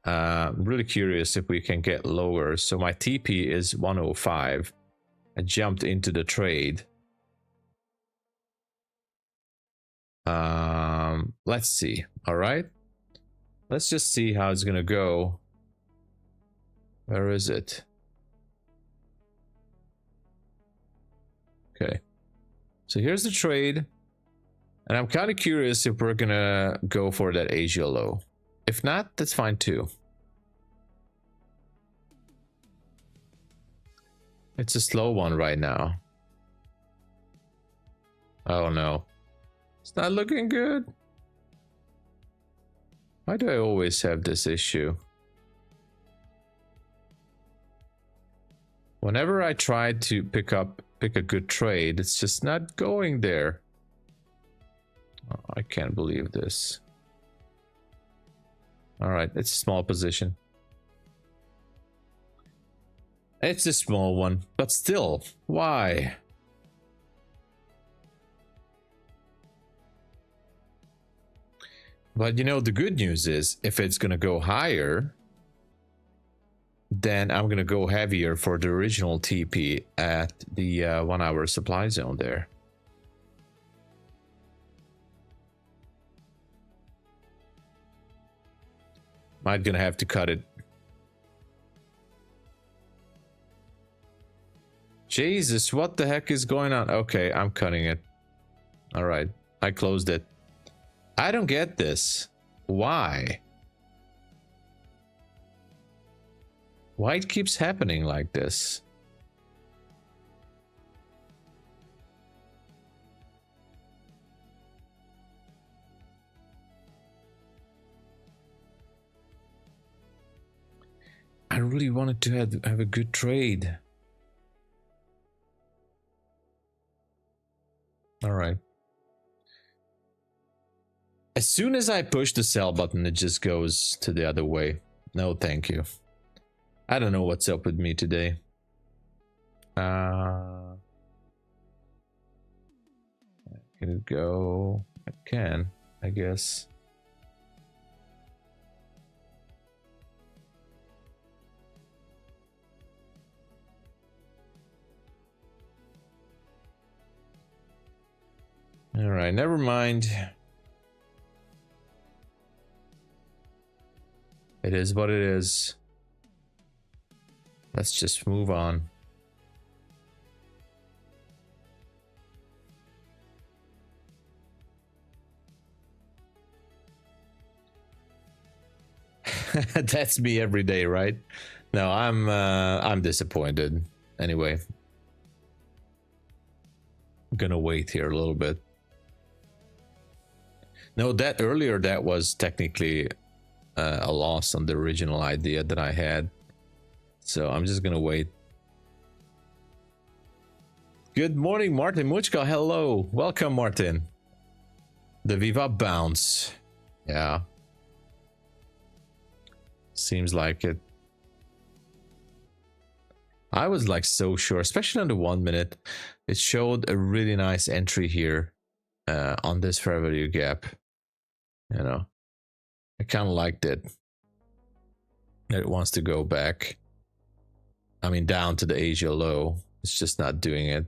I'm really curious if we can get lower. So my TP is 105. I jumped into the trade. Let's see. All right. Let's just see how it's going to go. Where is it? Okay, so here's the trade, and I'm kind of curious if we're gonna go for that Asia low. If not, that's fine too. It's a slow one right now. Oh no, it's not looking good. Why do I always have this issue? Whenever I try to pick a good trade, it's just not going there. Oh, I can't believe this. All right, it's a small position. It's a small one, but still, why? But you know, the good news is if it's gonna go higher, then I'm gonna go heavier for the original TP at the 1 hour supply zone there. I'm gonna have to cut it. Jesus, what the heck is going on? Okay, I'm cutting it. All right, I closed it. I don't get this. Why? Why it keeps happening like this? I really wanted to have a good trade. All right. As soon as I push the sell button, it just goes to the other way. No, thank you. I don't know what's up with me today. Can it go? It can, I guess. All right, never mind. It is what it is. Let's just move on. That's me every day, right? No, I'm disappointed. Anyway, I'm gonna wait here a little bit. No, that earlier that was technically a loss on the original idea that I had. So I'm just gonna wait. Good morning, Martin Muchka. Hello, welcome, Martin. The Viva bounce. Yeah. Seems like it. I was like so sure, especially on the 1 minute. It showed a really nice entry here on this fair value gap. You know, I kind of liked it. It wants to go back. I mean, down to the Asia low. It's just not doing it.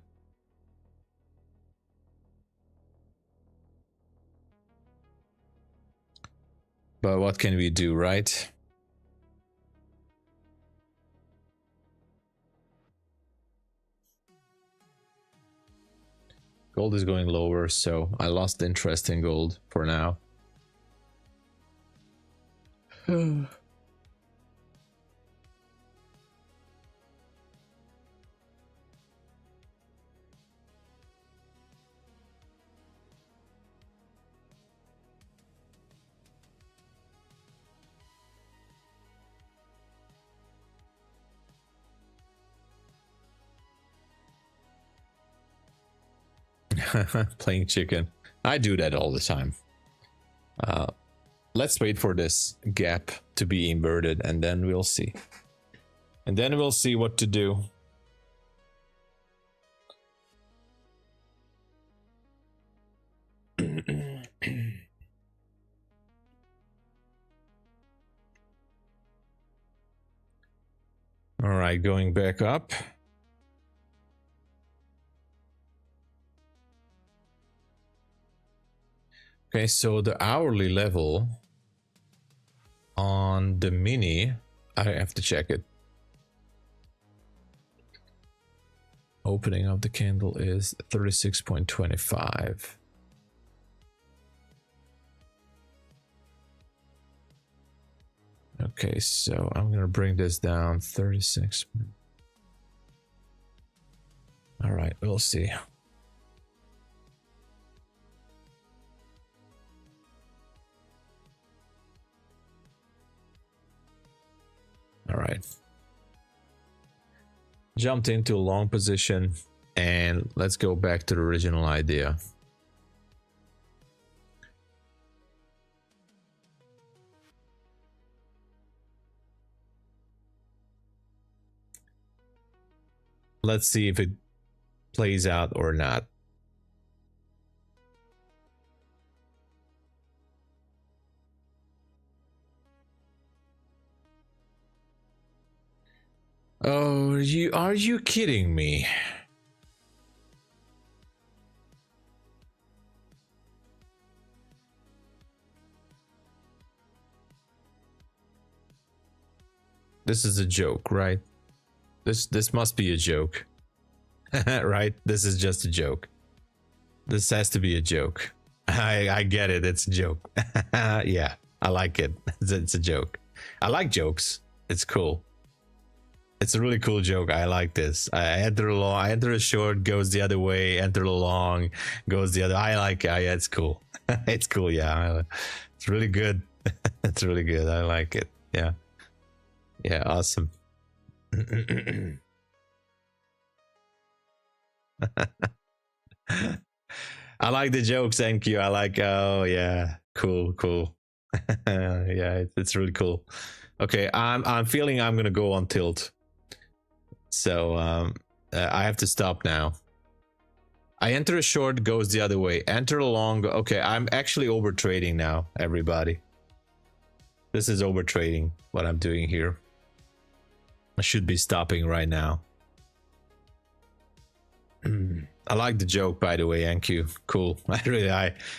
But what can we do, right? Gold is going lower, so I lost interest in gold for now. Playing chicken. I do that all the time. Let's wait for this gap to be inverted and then we'll see. And then we'll see what to do. All right, going back up. Okay, so the hourly level on the mini, I have to check it. Opening of the candle is 36.25. Okay, so I'm gonna bring this down 36. All right, we'll see. All right. Jumped into a long position and let's go back to the original idea. Let's see if it plays out or not. Oh, are you kidding me? This is a joke, right? This must be a joke. Right? This is just a joke. This has to be a joke. I get it, it's a joke. Yeah, I like it. It's a joke. I like jokes. It's cool. It's a really cool joke. I like this. I enter a long, I enter a short, goes the other way, enter a long, goes the other. I like it. Yeah, it's cool. It's cool. Yeah, it's really good. It's really good. I like it. Yeah. Yeah, awesome. I like the jokes, thank you. I like, oh yeah, cool. Yeah, it's really cool. Okay, I'm feeling I'm gonna go on tilt. So I have to stop now. I enter a short, goes the other way. Enter a long. Okay, I'm actually over trading now, everybody. This is over trading, what I'm doing here. I should be stopping right now. I like the joke, by the way, NQ. Cool.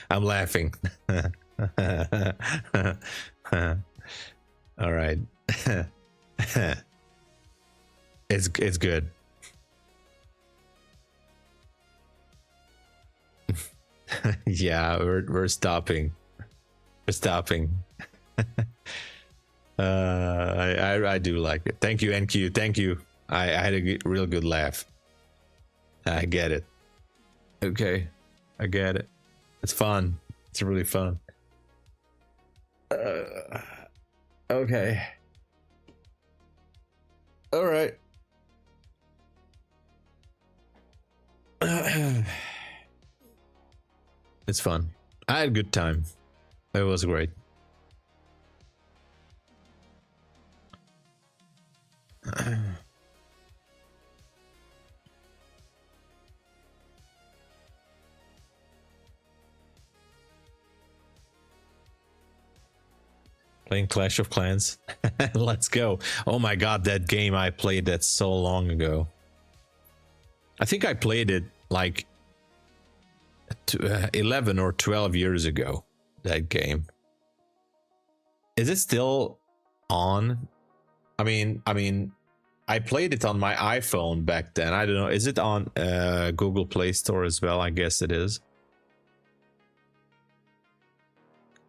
I'm laughing. All right. It's good. Yeah, we're stopping. We're stopping. I do like it. Thank you, NQ. Thank you. I had a real good laugh. I get it. Okay, I get it. It's fun. It's really fun. Okay. All right. It's fun. I had a good time. It was great. Playing Clash of Clans. Let's go. Oh my god, that game, I played that so long ago. I think I played it like 11 or 12 years ago, that game. Is it still on? I mean, I played it on my iPhone back then. I don't know. Is it on Google Play Store as well? I guess it is.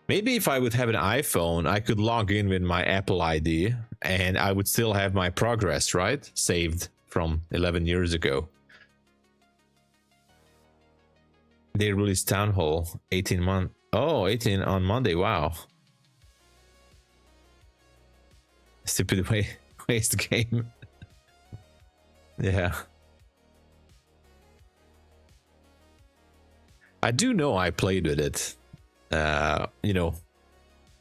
Maybe if I would have an iPhone, I could log in with my Apple ID and I would still have my progress, right? Saved from 11 years ago. They released Town Hall 18 month. Oh, 18 on Monday. Wow. Stupid waste game. Yeah. I do know I played with it. You know,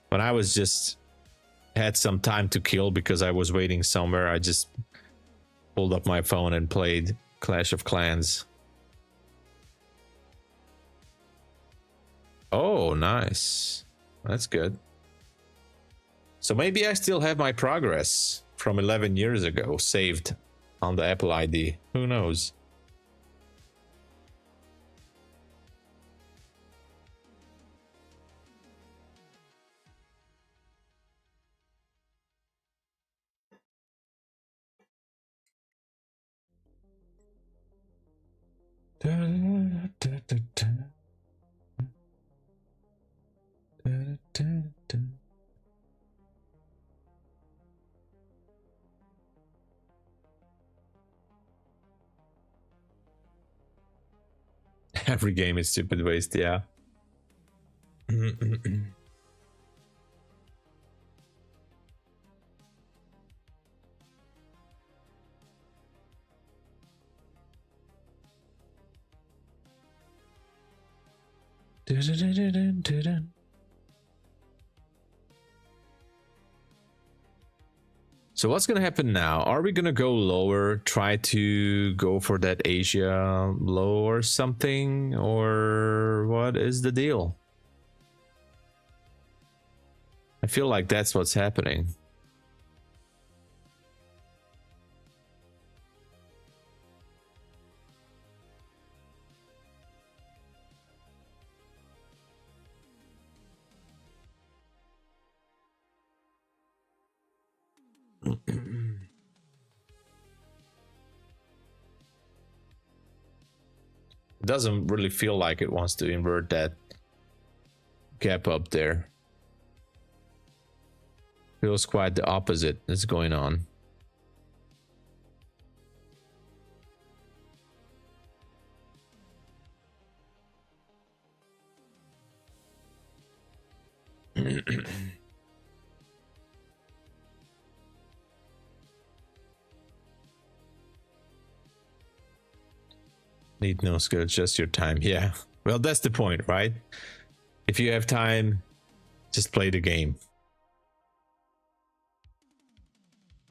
when I was just had some time to kill because I was waiting somewhere, I just pulled up my phone and played Clash of Clans. Oh, nice. That's good. So maybe I still have my progress from 11 years ago saved on the Apple ID. Who knows? Every game is stupid waste, yeah. So what's gonna happen now? Are we gonna go lower, try to go for that Asia low or something, or what is the deal? I feel like that's what's happening. It doesn't really feel like it wants to invert that gap up there. Feels quite the opposite is going on. Need no skill, just your time. Yeah, well, that's the point, right? If you have time, just play the game.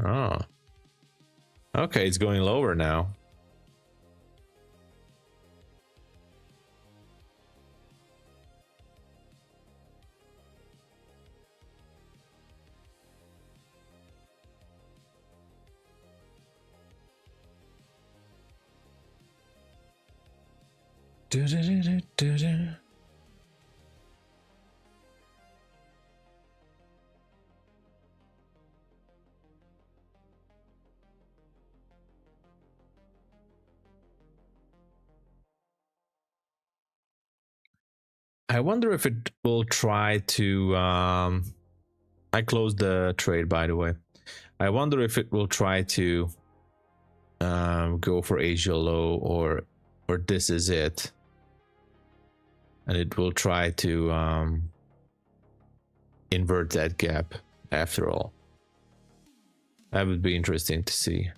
Oh, okay, it's going lower now. I wonder if it will try to I closed the trade, by the way. I wonder if it will try to go for Asia low, or this is it, and it will try to invert that gap after all. That would be interesting to see.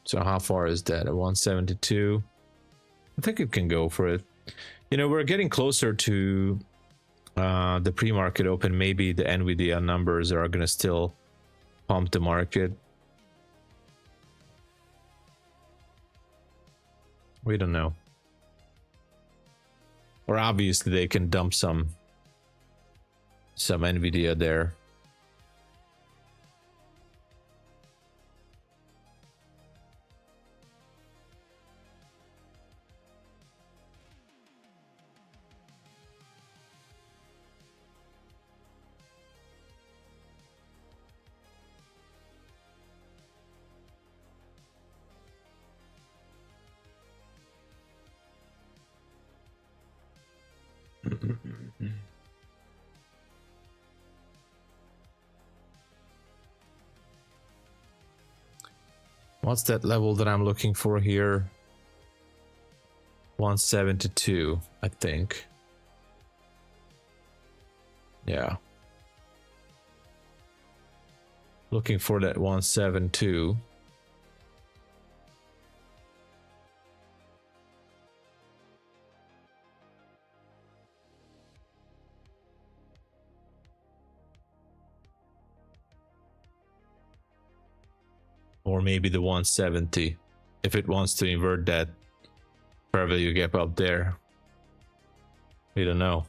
So how far is that? At 172? I think it can go for it. You know, we're getting closer to the pre-market open. Maybe the Nvidia numbers are gonna still pump the market. We don't know. Or obviously they can dump some Nvidia there. What's that level that I'm looking for here? 172, I think. Yeah. Looking for that 172. Or maybe the 170, if it wants to invert that fair value gap up there. We don't know.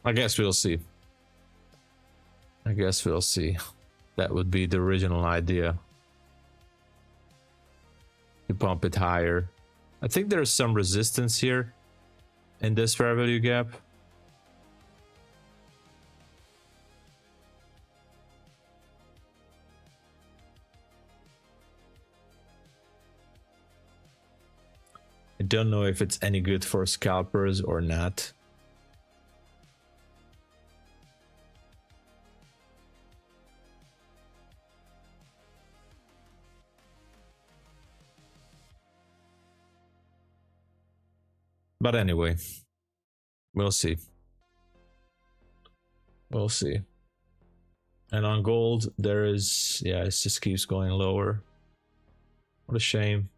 I guess we'll see. I guess we'll see. That would be the original idea. You pump it higher. I think there's some resistance here in this fair value gap. I don't know if it's any good for scalpers or not. But anyway, we'll see. We'll see. And on gold, there is, yeah, it just keeps going lower. What a shame.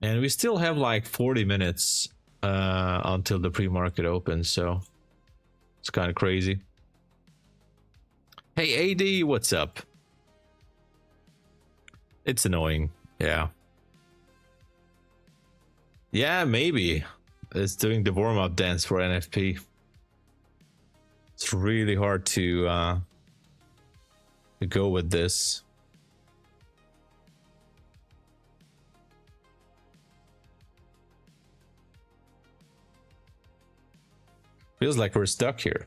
And we still have like 40 minutes until the pre-market opens, so it's kind of crazy. Hey AD, what's up? It's annoying, yeah. Yeah, maybe. It's doing the warm-up dance for NFP. It's really hard to go with this. Feels like we're stuck here.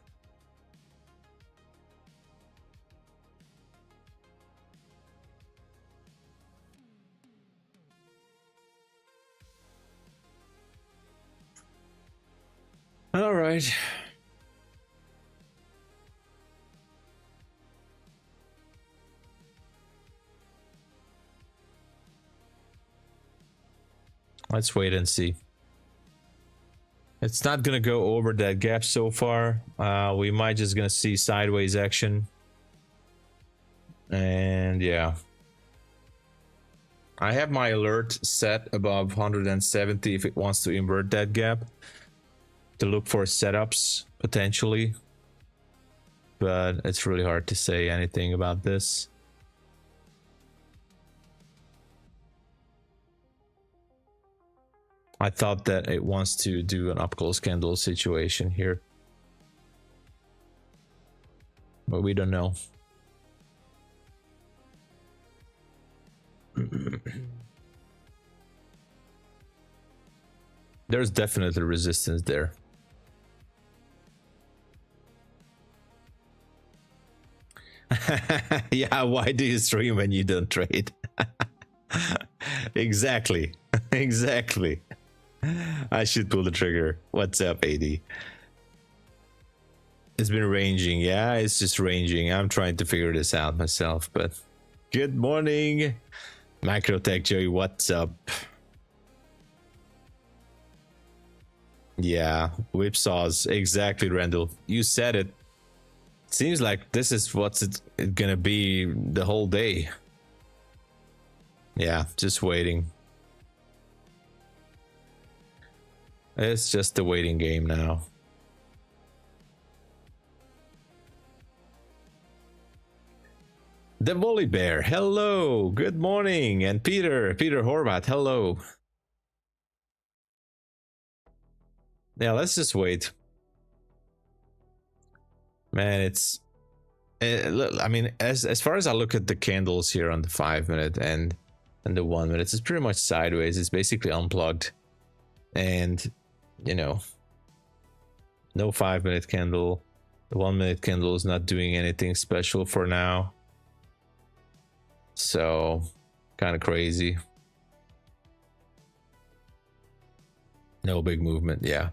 All right. Let's wait and see. It's not gonna go over that gap so far. We might just gonna see sideways action. And yeah. I have my alert set above 170 if it wants to invert that gap, to look for setups potentially, but it's really hard to say anything about this. I thought that it wants to do an up close candle situation here, but we don't know. There's definitely resistance there. Yeah, why do you stream when you don't trade? Exactly. Exactly. I should pull the trigger. What's up, AD? It's been ranging. Yeah, it's just ranging. I'm trying to figure this out myself, but good morning, Macrotech Joey. What's up? Yeah, whipsaws. Exactly, Randall. You said it. Seems like this is what's it gonna be the whole day. Yeah, just waiting. It's just a waiting game now. The Volley Bear, hello, good morning. And Peter Horvat, hello. Yeah, let's just wait. Man, it's I mean, as far as I look at the candles here on the 5 minute and the 1 minute, it's pretty much sideways. It's basically unplugged, and you know, no 5 minute candle. The 1 minute candle is not doing anything special for now, so kind of crazy. No big movement. Yeah.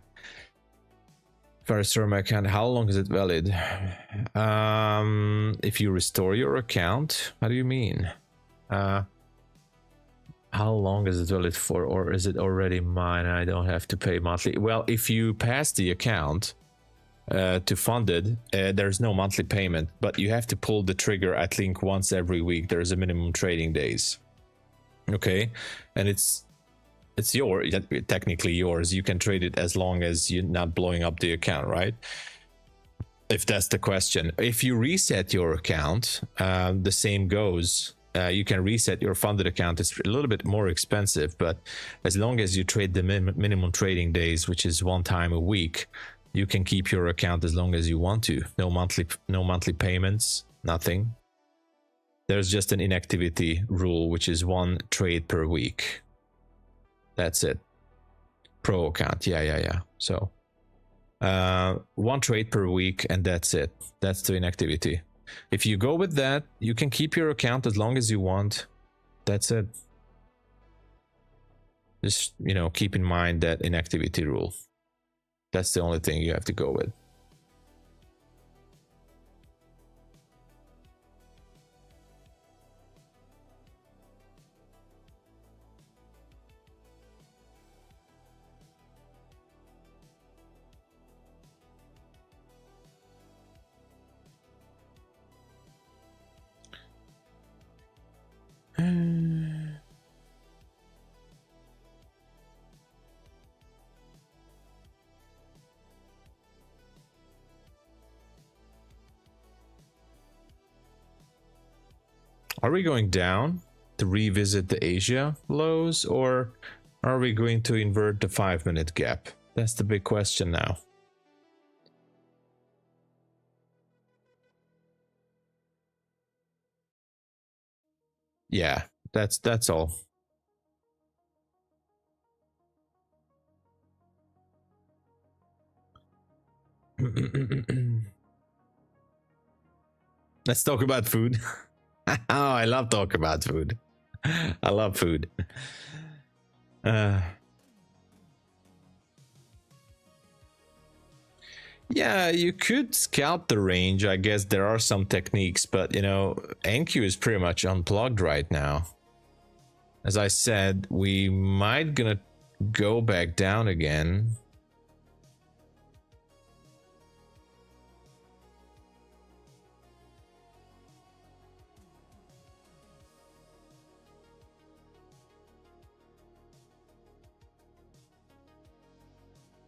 First restore my account, how long is it valid? If you restore your account, how do you mean? How long is it valid for, or is it already mine? I don't have to pay monthly. Well, if you pass the account to funded, there's no monthly payment, but you have to pull the trigger, I think, once every week. There's a minimum trading days. Okay, and it's technically yours. You can trade it as long as you're not blowing up the account, right? If that's the question. If you reset your account, the same goes. You can reset your funded account. It's a little bit more expensive, but as long as you trade the minimum trading days, which is 1 time a week, you can keep your account as long as you want to. No monthly payments, nothing. There's just an inactivity rule, which is 1 trade per week. That's it. Pro account. Yeah. So 1 trade per week, and that's it. That's the inactivity. If you go with that, you can keep your account as long as you want. That's it. Just, you know, keep in mind that inactivity rule. That's the only thing you have to go with. Are we going down to revisit the Asia lows, or are we going to invert the 5 minute gap? That's the big question now. Yeah, that's all. Let's talk about food. Oh, I love talking about food. I love food. Yeah, you could scalp the range. I guess there are some techniques, but you know, NQ is pretty much unplugged right now. As I said, we might gonna go back down again.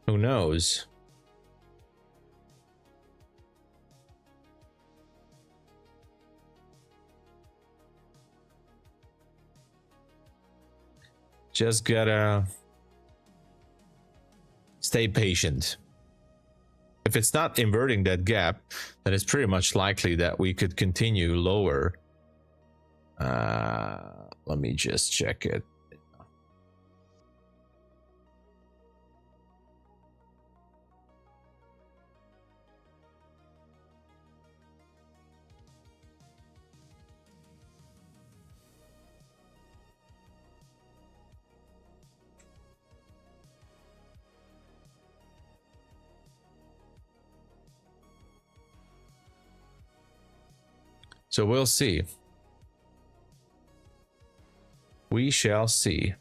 Who knows? Just gotta stay patient. If it's not inverting that gap, then it's pretty much likely that we could continue lower. Let me just check it. So we'll see. We shall see.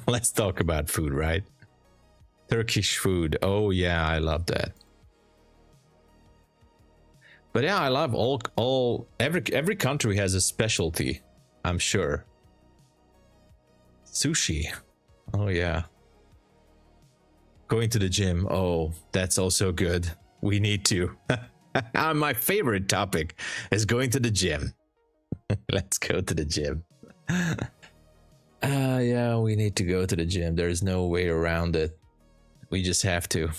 Let's talk about food, right? Turkish food. Oh yeah, I love that. But yeah, I love every country has a specialty, I'm sure. Sushi. Oh yeah. Going to the gym. Oh, that's also good. We need to. My favorite topic is going to the gym. Let's go to the gym. Yeah, we need to go to the gym. There's no way around it. We just have to.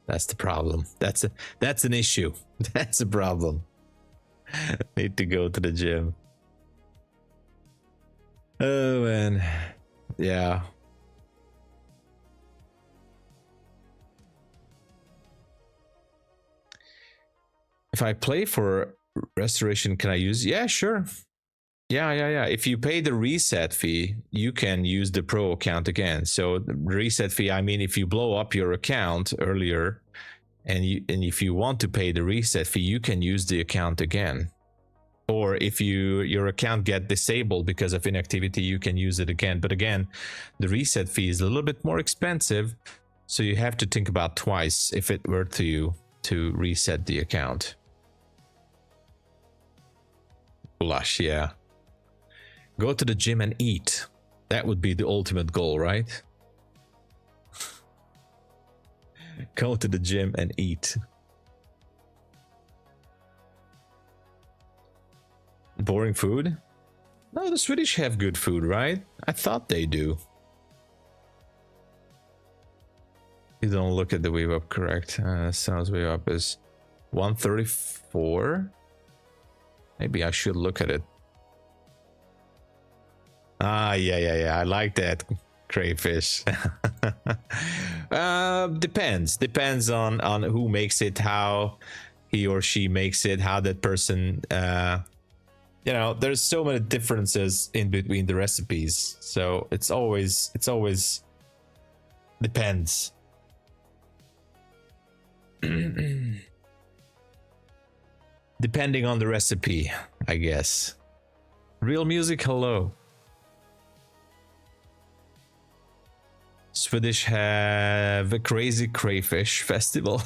That's the problem. That's an issue. That's a problem. Need to go to the gym. Oh man. Yeah. If I play for restoration, can I use? Yeah, sure. Yeah. If you pay the reset fee, you can use the pro account again. So the reset fee, I mean, if you blow up your account earlier and if you want to pay the reset fee, you can use the account again. Or if your account get disabled because of inactivity, you can use it again. But again, the reset fee is a little bit more expensive, so you have to think about twice if it were to reset the account. Blush, yeah. Go to the gym and eat. That would be the ultimate goal, right? Go to the gym and eat. Boring food? No, the Swedish have good food, right? I thought they do. You don't look at the wave up, correct? Sounds wave up is 134. Maybe I should look at it. Ah, yeah. I like that crayfish. Depends on who makes it, how he or she makes it, how that person. You know, there's so many differences in between the recipes, so it's always depends. Depending on the recipe, I guess. Real music, hello. Swedish have a crazy crayfish festival.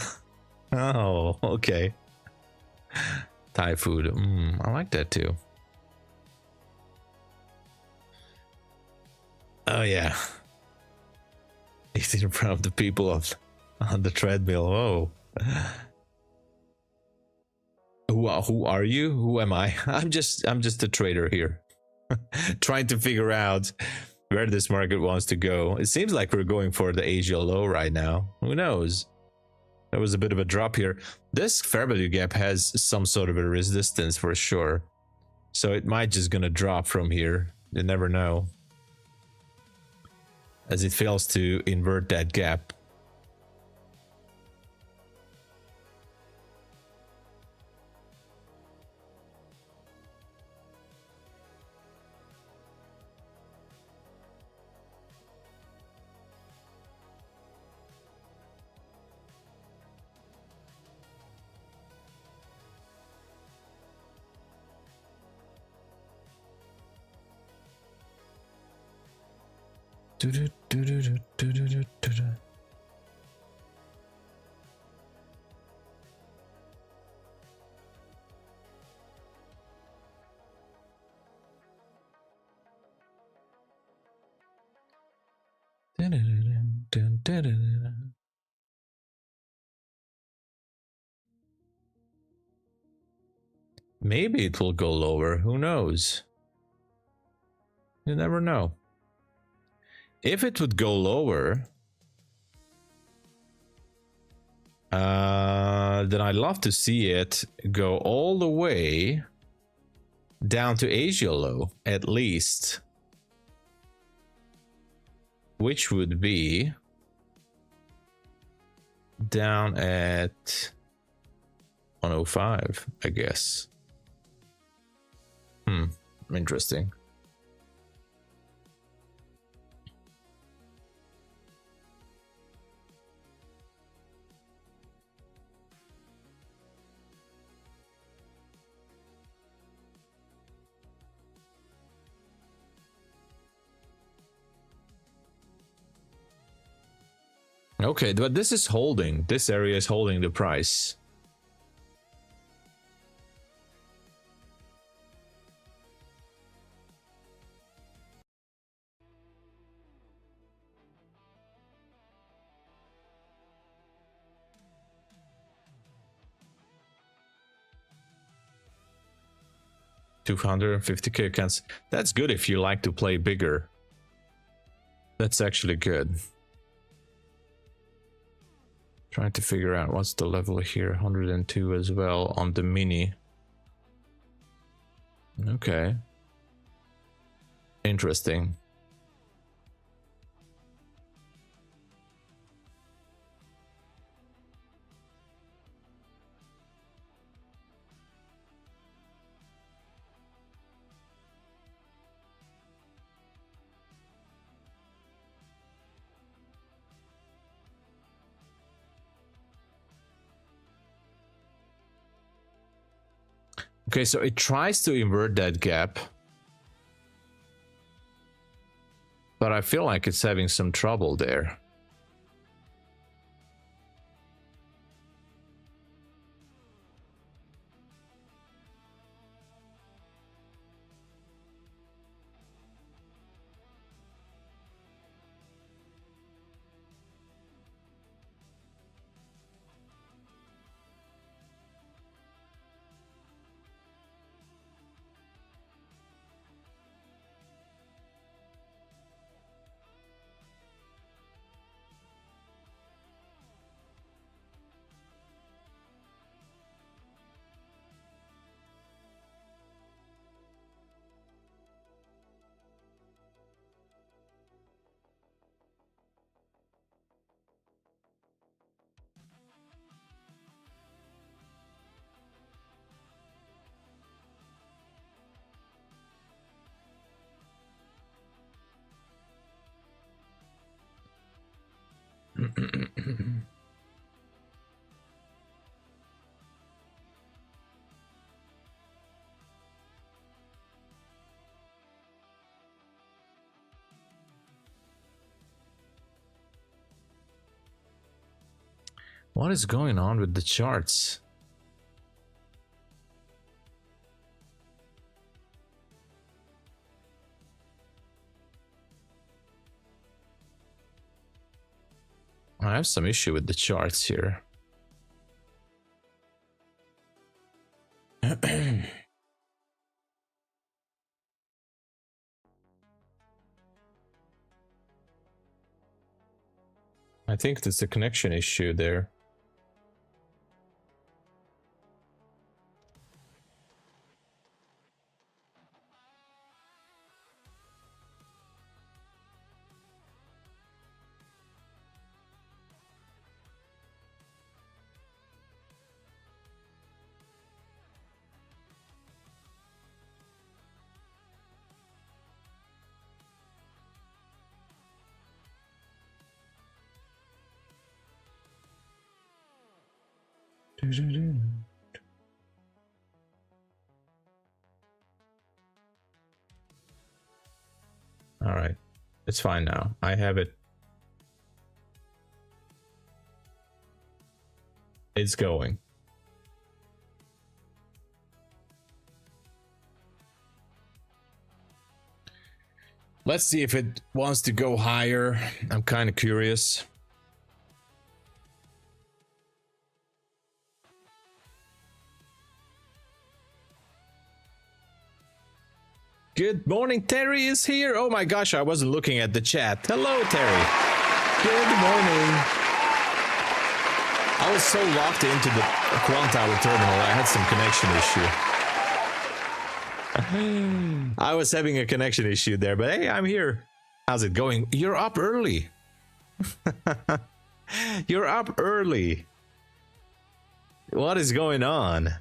Oh, okay. Thai food. I like that too. Oh yeah. Eating in front of the people on the treadmill. Oh. Who are you? Who am I? I'm just a trader here. Trying to figure out where this market wants to go. It seems like we're going for the Asia low right now. Who knows? There was a bit of a drop here. This fair value gap has some sort of a resistance for sure. So it might just gonna drop from here. You never know. As it fails to invert that gap. Maybe it will go lower. Who knows? You never know. If it would go lower, then I'd love to see it go all the way down to Asia low, at least. Which would be down at 105, I guess. Interesting. Okay, but this is holding. This area is holding the price. $250K accounts. That's good if you like to play bigger. That's actually good. Trying to figure out what's the level here. 102 as well on the mini. Okay. Interesting. Okay, so it tries to invert that gap. But I feel like it's having some trouble there. What is going on with the charts? I have some issue with the charts here. I think there's a connection issue there. All right, it's fine now. I have it. It's going. Let's see if it wants to go higher. I'm kind of curious. Good morning, Terry is here. Oh my gosh, I wasn't looking at the chat. Hello, Terry. Good morning. I was so locked into the Quant Tower terminal, I had some connection issue. I was having a connection issue there, but hey, I'm here. How's it going? You're up early. You're up early. What is going on?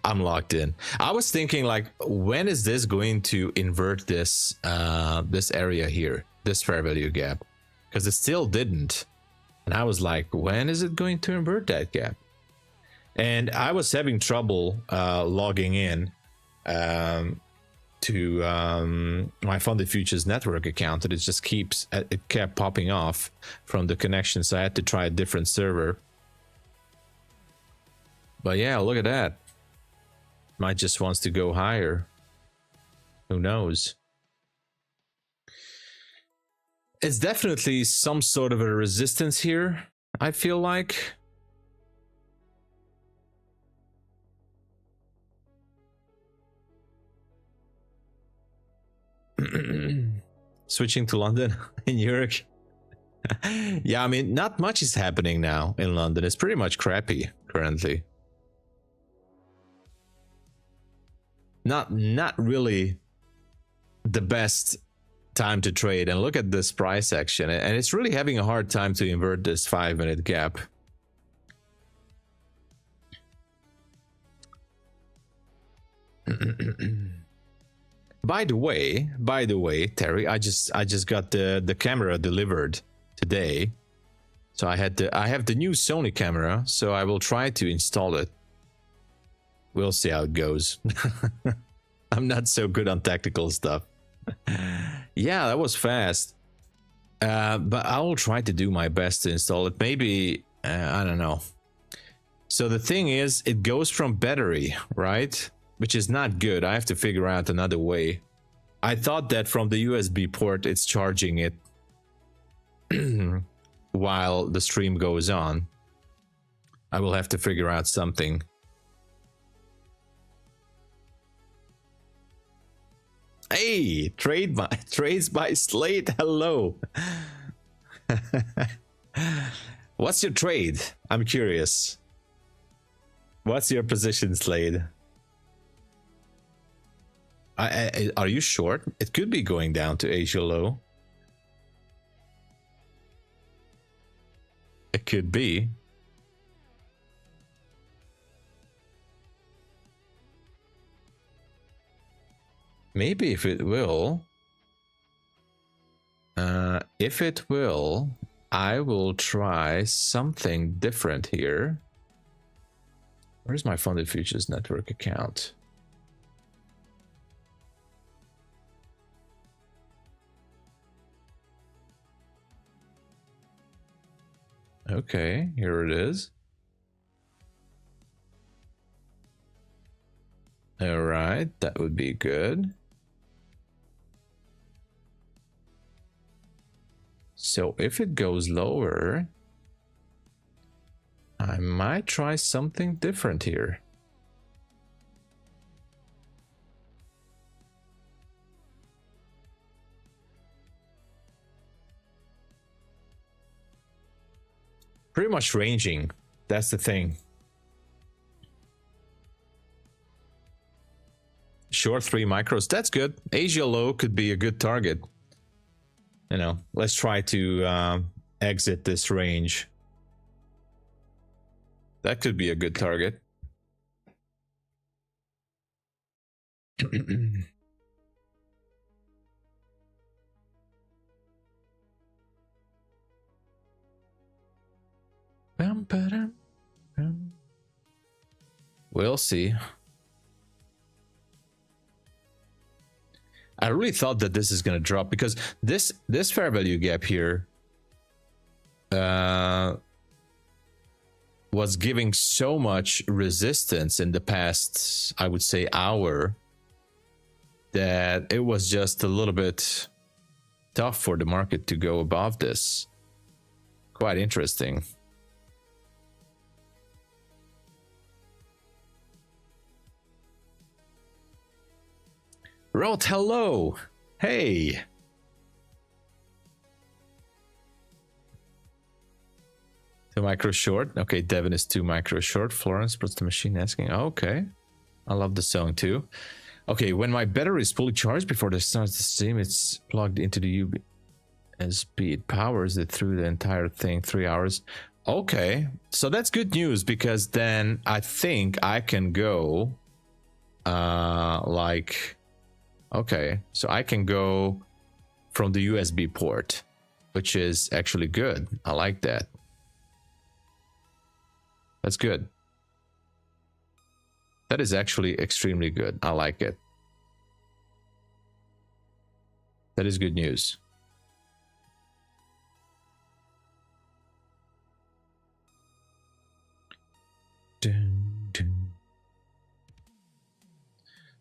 I'm locked in. I was thinking, like, when is this going to invert this this area here, this fair value gap? Because it still didn't. And I was like, when is it going to invert that gap? And I was having trouble logging in. to my funded futures network account, and it kept popping off from the connection, so I had to try a different server. But yeah, look at that. Might just wants to go higher. Who knows? It's definitely some sort of a resistance here, I feel like. Switching to London in Europe. Yeah, I mean, not much is happening now in London. It's pretty much crappy currently. Not really the best time to trade. And look at this price action, and it's really having a hard time to invert this 5-minute gap. By the way, Terry, I just got the camera delivered today, so I have the new Sony camera, so I will try to install it. We'll see how it goes. I'm not so good on tactical stuff. Yeah, that was fast. But I will try to do my best to install it. Maybe, I don't know. So the thing is, it goes from battery, right? Which is not good. I have to figure out another way. I thought that from the USB port, it's charging it while the stream goes on. I will have to figure out something. Hey, trades by Slate. Hello. What's your trade? I'm curious. What's your position, Slade? Are you short? It could be going down to Asia low. It could be. Maybe if it will. If it will, I will try something different here. Where's my funded futures network account? Okay, here it is. All right, that would be good. So if it goes lower, I might try something different here. Pretty much ranging, that's the thing. Short 3 micros, that's good. Asia low could be a good target. You know, let's try to exit this range. That could be a good target. We'll see. I really thought that this is going to drop because this fair value gap here was giving so much resistance in the past, I would say, hour, that it was just a little bit tough for the market to go above this. Quite interesting. Rot, hello. Hey. Two micro short. Okay, Devin is 2 micro short. Florence puts the machine asking. Okay. I love the song too. Okay, when my battery is fully charged before it starts the stream, it's plugged into the USB. It powers it through the entire thing, 3 hours. Okay, so that's good news, because then I think I can go like... Okay, so I can go from the USB port, which is actually good. I like that. That's good. That is actually extremely good. I like it. That is good news. Dun, dun.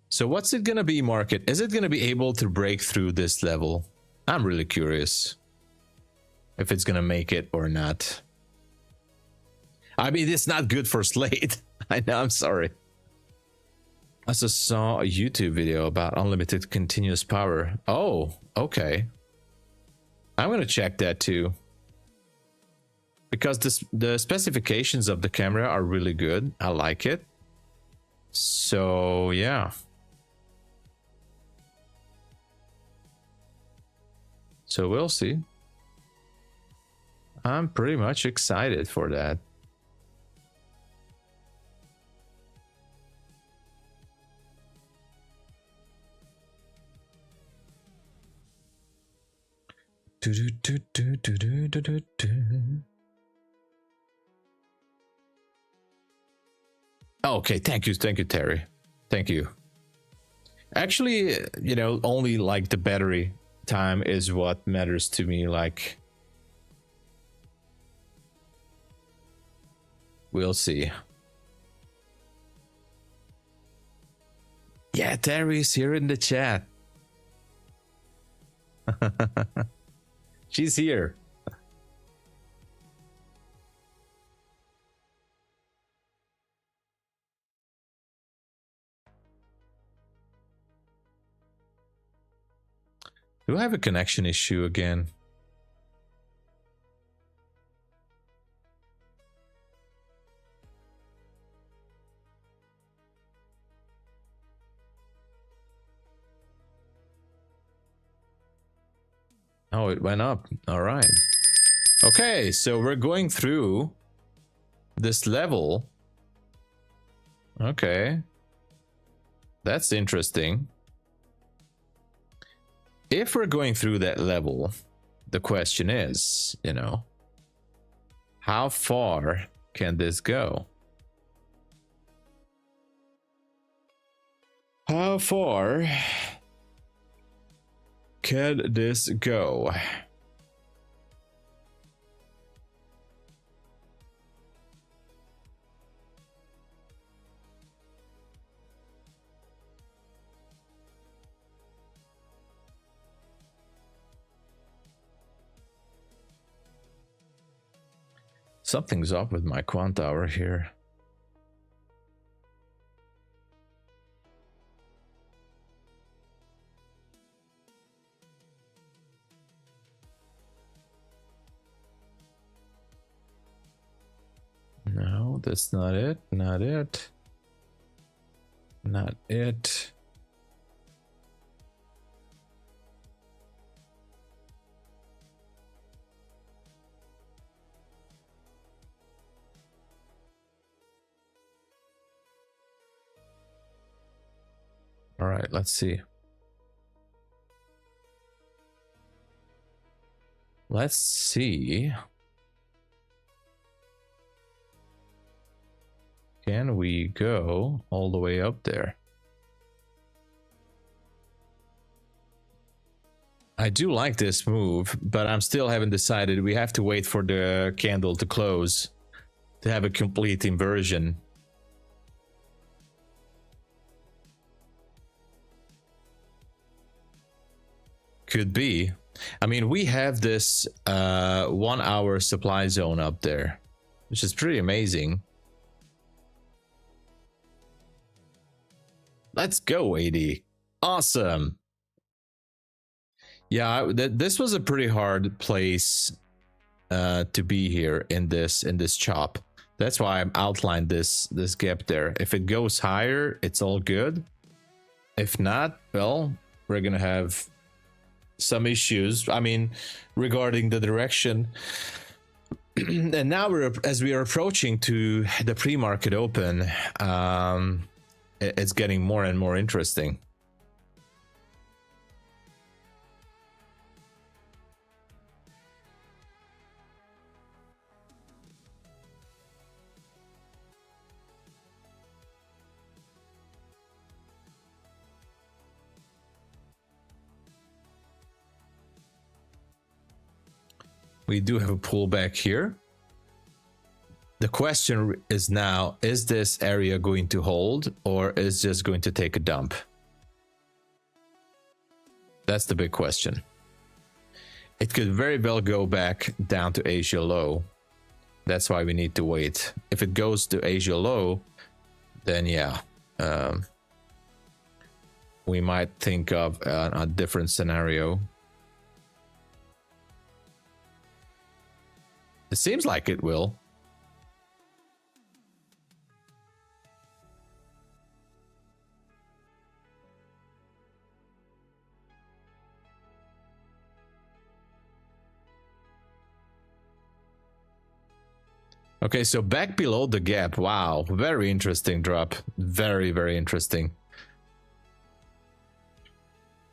So what's it gonna be, market? Is it gonna be able to break through this level? I'm really curious if it's gonna make it or not. I mean, it's not good for Slate. I know, I'm sorry. I just saw a YouTube video about unlimited continuous power. Oh, okay. I'm gonna check that too. Because the specifications of the camera are really good. I like it. So, yeah. So we'll see. I'm pretty much excited for that. Okay, thank you, Terry. Thank you. Actually, you know, only like the battery time is what matters to me. Like, we'll see. Yeah, Terry's here in the chat. She's here. Do I have a connection issue again? Oh, it went up. All right. Okay, so we're going through this level. Okay. That's interesting. If we're going through that level, the question is, you know, how far can this go? How far can this go? Something's up with my quant hour here. No, that's not it. Not it. Not it. All right, let's see. Let's see. Can we go all the way up there? I do like this move, but I'm still haven't decided. We have to wait for the candle to close to have a complete inversion. Could be. I mean, we have this 1 hour supply zone up there, which is pretty amazing. Let's go, AD. Awesome. Yeah, this was a pretty hard place to be here in this chop. That's why I outlined this gap there. If it goes higher, it's all good. If not, well, we're gonna have some issues. I mean, regarding the direction. And now as we are approaching to the pre-market open, it's getting more and more interesting. We do have a pullback here. The question is now, is this area going to hold or is just going to take a dump? That's the big question. It could very well go back down to Asia low. That's why we need to wait. If it goes to Asia low, then yeah, we might think of a different scenario. It seems like it will. Okay, so back below the gap. Wow, very interesting drop. Very, very interesting.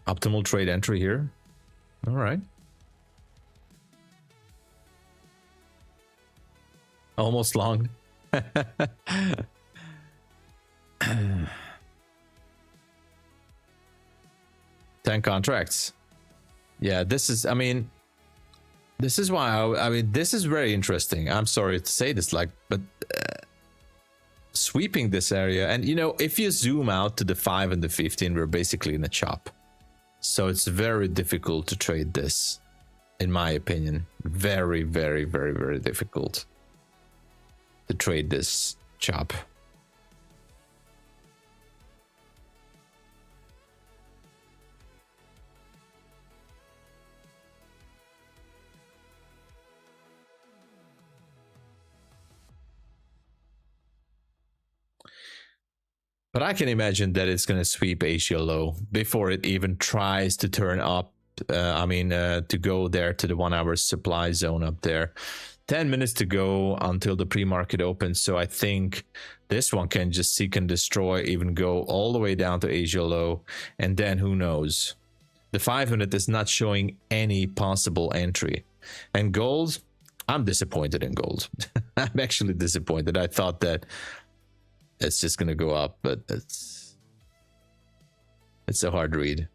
Optimal trade entry here. All right. Almost long. 10 contracts. Yeah, this is, I mean, this is why I mean, this is very interesting. I'm sorry to say this, like, but sweeping this area, and you know, if you zoom out to the 5 and the 15, we're basically in a chop. So it's very difficult to trade this, in my opinion. Very, very, very, very difficult to trade this chop. But I can imagine that it's going to sweep Asia low before it even tries to turn up. To go there to the 1 hour supply zone up there. 10 minutes to go until the pre-market opens. So I think this one can just seek and destroy, even go all the way down to Asia low. And then who knows? The 500 is not showing any possible entry. And gold, I'm disappointed in gold. I'm actually disappointed. I thought that it's just gonna go up, but it's a hard read.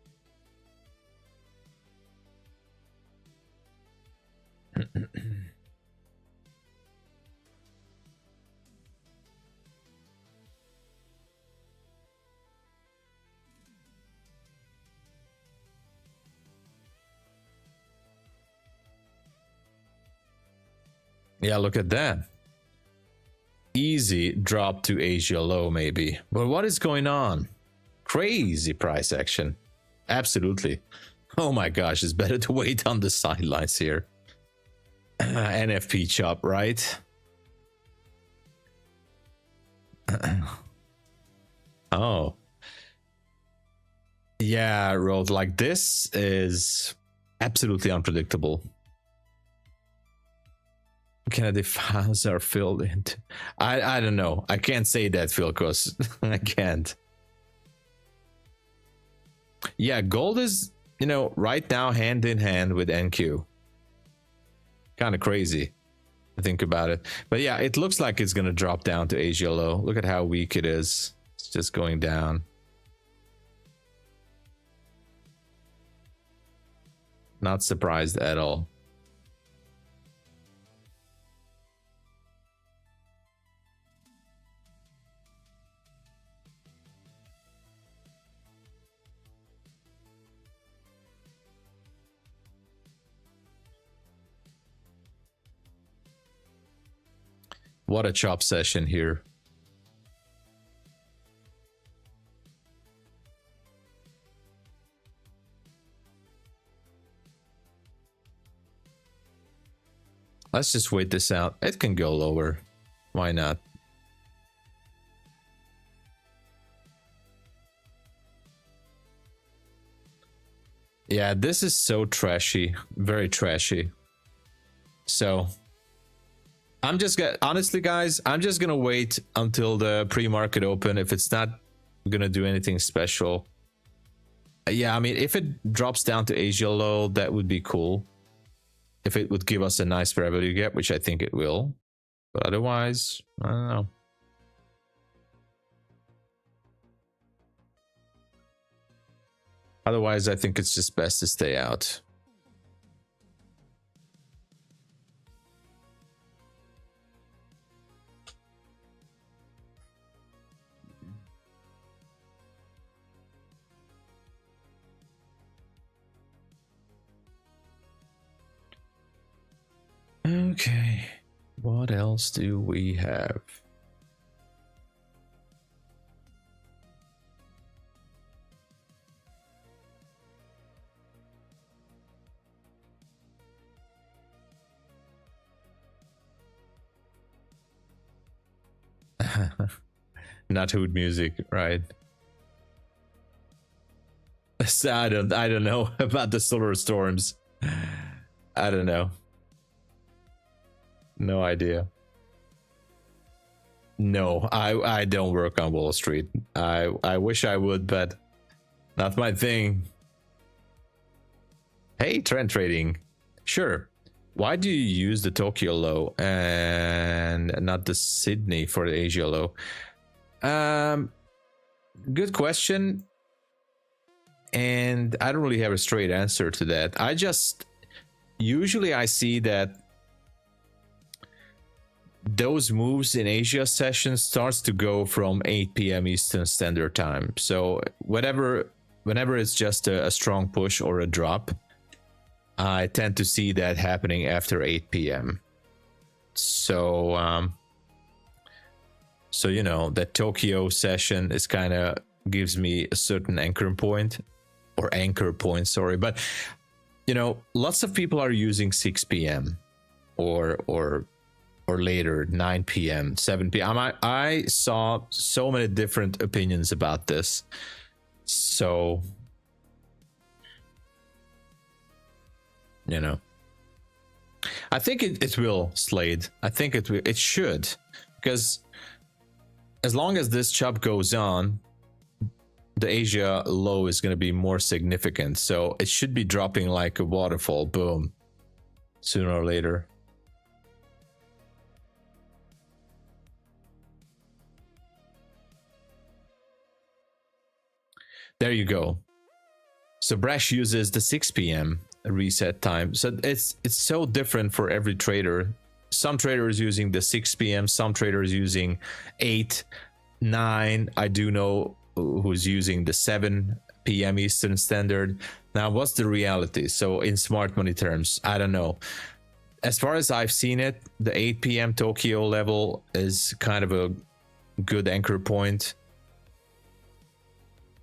Yeah, look at that. Easy drop to Asia low, maybe. But what is going on? Crazy price action. Absolutely. Oh my gosh, it's better to wait on the sidelines here. NFP chop, right? Oh. Yeah, Road, like this is absolutely unpredictable. Kennedy files are filled into. I don't know. I can't say that, Phil, because I can't. Yeah, gold is, you know, right now hand in hand with NQ. Kind of crazy to think about it. But yeah, it looks like it's going to drop down to Asia low. Look at how weak it is. It's just going down. Not surprised at all. What a chop session here. Let's just wait this out. It can go lower. Why not? Yeah, this is so trashy. Very trashy. So I'm just gonna, honestly guys, I'm just gonna wait until the pre-market open. If it's not gonna do anything special, yeah, I mean, if it drops down to Asia low, that would be cool. If it would give us a nice revenue gap, which I think it will, but otherwise, I don't know. Otherwise, I think it's just best to stay out. Okay, what else do we have? Not hood music, right? So I don't know about the solar storms. I don't know. No idea. No, I don't work on Wall Street. I wish I would, but not my thing. Hey, trend trading. Sure. Why do you use the Tokyo low and not the Sydney for the Asia low? Good question. And I don't really have a straight answer to that. I just usually I see that those moves in Asia session starts to go from 8 p.m. Eastern Standard Time. So whenever it's just a strong push or a drop, I tend to see that happening after 8 p.m. So you know, that Tokyo session is kind of gives me a certain anchor point, sorry. But you know, lots of people are using 6 p.m. or later, 9 p.m., 7 p.m. I saw so many different opinions about this. So, you know, I think it will, Slade. I think it should, because as long as this chop goes on, the Asia low is going to be more significant. So it should be dropping like a waterfall, boom, sooner or later. There you go. So Brash uses the 6 p.m. reset time. So it's so different for every trader. Some traders using the 6 p.m., some traders using 8, 9. I do know who's using the 7 p.m. Eastern Standard. Now, what's the reality? So in smart money terms, I don't know. As far as I've seen it, the 8 p.m. Tokyo level is kind of a good anchor point.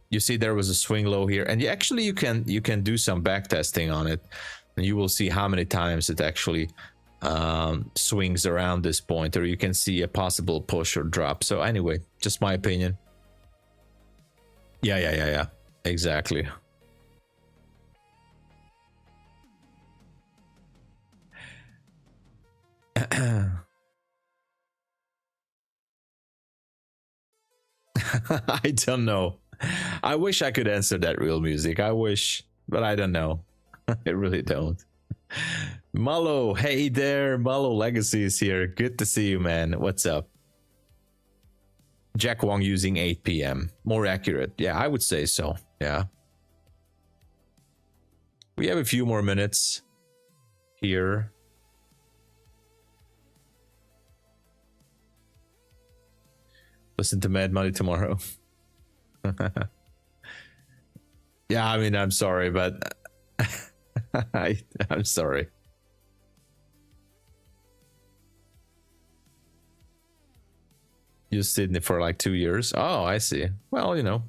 You see there was a swing low here, and you can do some back testing on it, and you will see how many times it actually swings around this point, or you can see a possible push or drop. So anyway, just my opinion. Yeah, exactly. I don't know. I wish I could answer that, real music. I wish, but I don't know. I really don't. Malo, hey there. Malo Legacy is here. Good to see you, man. What's up? Jack Wong using 8 p.m. More accurate. Yeah, I would say so. Yeah. We have a few more minutes here. Listen to Mad Money tomorrow. Yeah, I mean, I'm sorry, but I'm sorry. You Sydney for like 2 years. Oh, I see. Well, you know,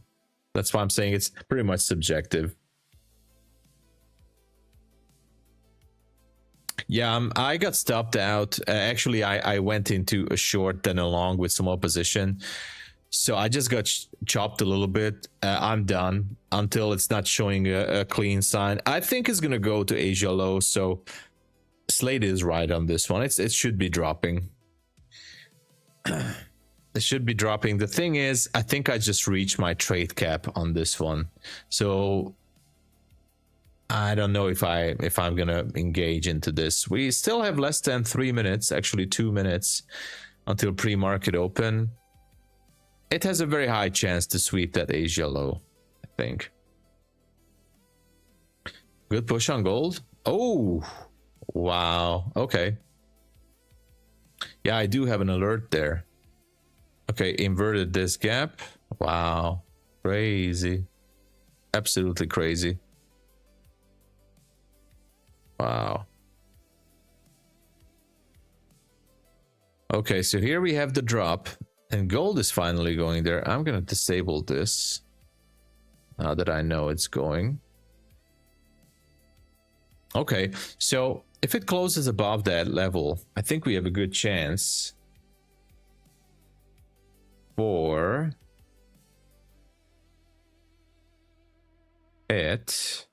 that's why I'm saying it's pretty much subjective. Yeah, I got stopped out. Actually, I went into a short, then a long with some opposition. So I just got chopped a little bit. I'm done until it's not showing a clean sign. I think it's gonna go to Asia low. So Slade is right on this one. It should be dropping. It should be dropping. The thing is, I think I just reached my trade cap on this one. So I don't know if I'm gonna engage into this. We still have less than 3 minutes, actually 2 minutes until pre-market open. It has a very high chance to sweep that Asia low, I think. Good push on gold. Oh, wow. Okay. Yeah, I do have an alert there. Okay, inverted this gap. Wow. Crazy. Absolutely crazy. Wow. Okay, so here we have the drop, and gold is finally going there. I'm gonna disable this now that I know it's going. Okay, so if it closes above that level, I think we have a good chance for it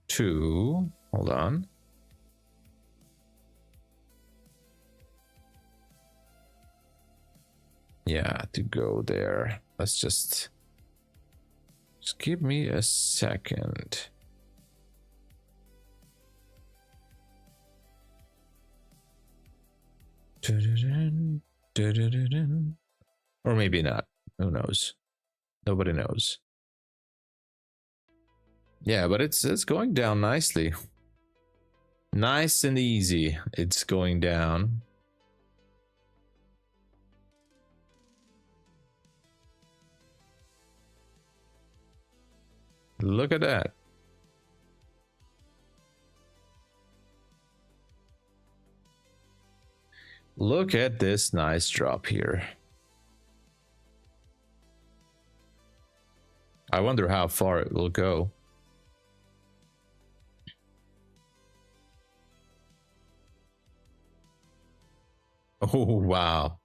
to, hold on. Yeah, to go there. Let's just give me a second. Or maybe not. Who knows? Nobody knows. Yeah, but it's going down nicely. Nice and easy. It's going down. Look at that. Look at this nice drop here. I wonder how far it will go. Oh, wow.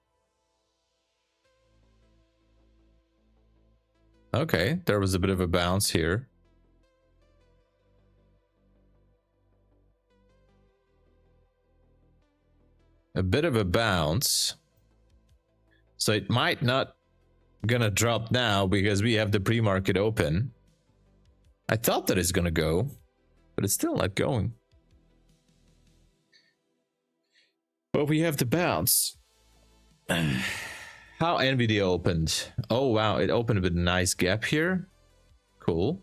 Okay, there was a bit of a bounce here. A bit of a bounce. So it might not gonna drop now because we have the pre-market open. I thought that it's gonna go, but it's still not going. But we have the bounce. How NVIDIA opened. Oh wow, it opened with a nice gap here. Cool.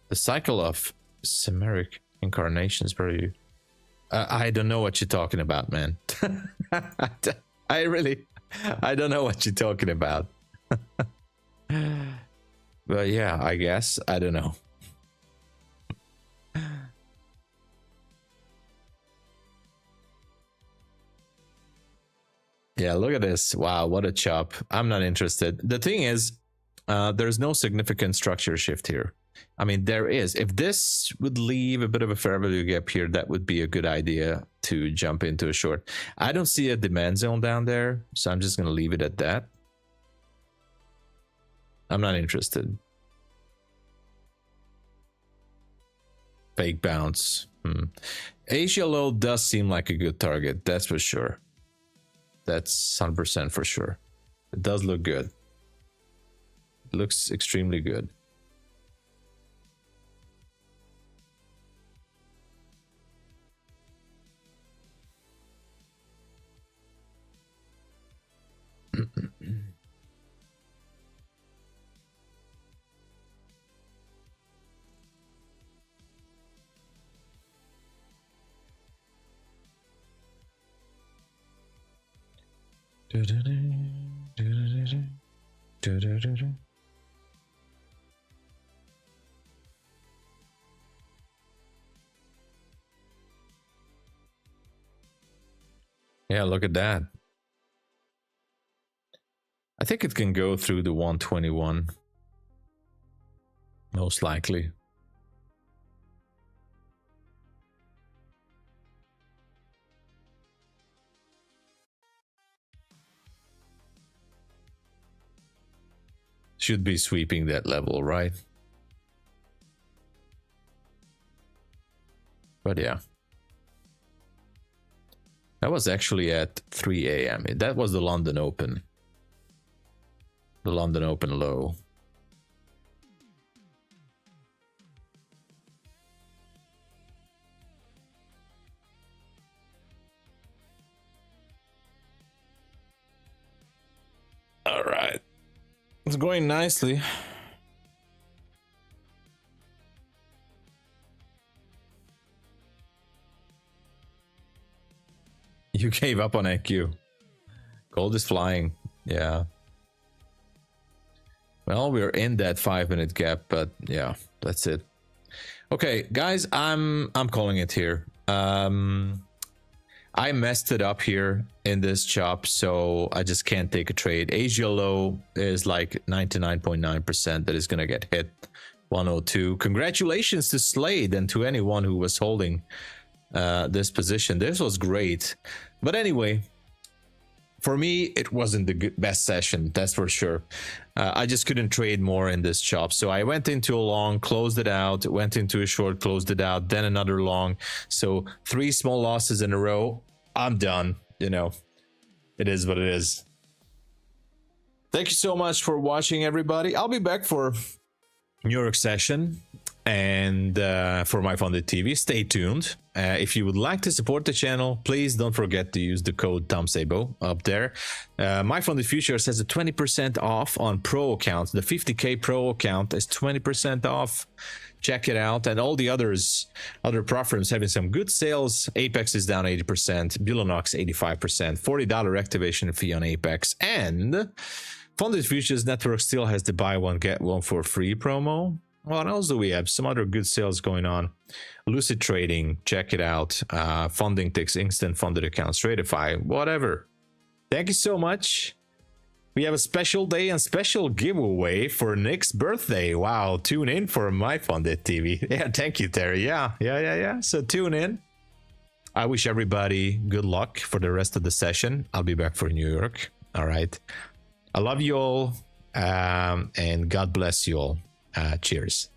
The cycle of Semeric incarnations, bro. I don't know what you're talking about, man. I don't know what you're talking about. But yeah, I guess. I don't know. Yeah, look at this. Wow, what a chop. I'm not interested. The thing is, there's no significant structure shift here. I mean, there is. If this would leave a bit of a fair value gap here, that would be a good idea to jump into a short. I don't see a demand zone down there, so I'm just going to leave it at that. I'm not interested. Fake bounce. Asia low does seem like a good target, that's for sure. That's 100% for sure. It does look good. It looks extremely good. Yeah, look at that. I think it can go through the 121. Most likely. Should be sweeping that level, right? But yeah. That was actually at 3 a.m. That was the London Open. The London Open low. All right. It's going nicely. You gave up on AQ. Gold is flying. Yeah. Well, we're in that 5-minute gap, but yeah, that's it. Okay, guys, I'm calling it here. I messed it up here in this chop, so I just can't take a trade. Asia low is like 99.9% that is gonna get hit. 102. Congratulations to Slade and to anyone who was holding this position. This was great. But anyway, for me, it wasn't the best session, that's for sure. I just couldn't trade more in this chop. So I went into a long, closed it out, went into a short, closed it out, then another long. So 3 small losses in a row. I'm done. You know, it is what it is. Thank you so much for watching, everybody. I'll be back for New York session and for My Funded TV. Stay tuned. If you would like to support the channel, please don't forget to use the code TOMSABO up there. MyFundedFutures has a 20% off on pro accounts. The 50k pro account is 20% off. Check it out. And all the other prop firms having some good sales. Apex is down 80%, Bulenox 85%, $40 activation fee on Apex, and Funded Futures Network still has the buy one get one for free promo. What else do we have? Some other good sales going on. Lucid Trading, check it out. FundingTicks, instant funded accounts, TRADEIFY, whatever. Thank you so much. We have a special day and special giveaway for Nick's birthday. Wow, tune in for My Funded TV. Yeah, thank you, Terry. Yeah. So tune in. I wish everybody good luck for the rest of the session. I'll be back for New York. All right. I love you all, and God bless you all. Cheers.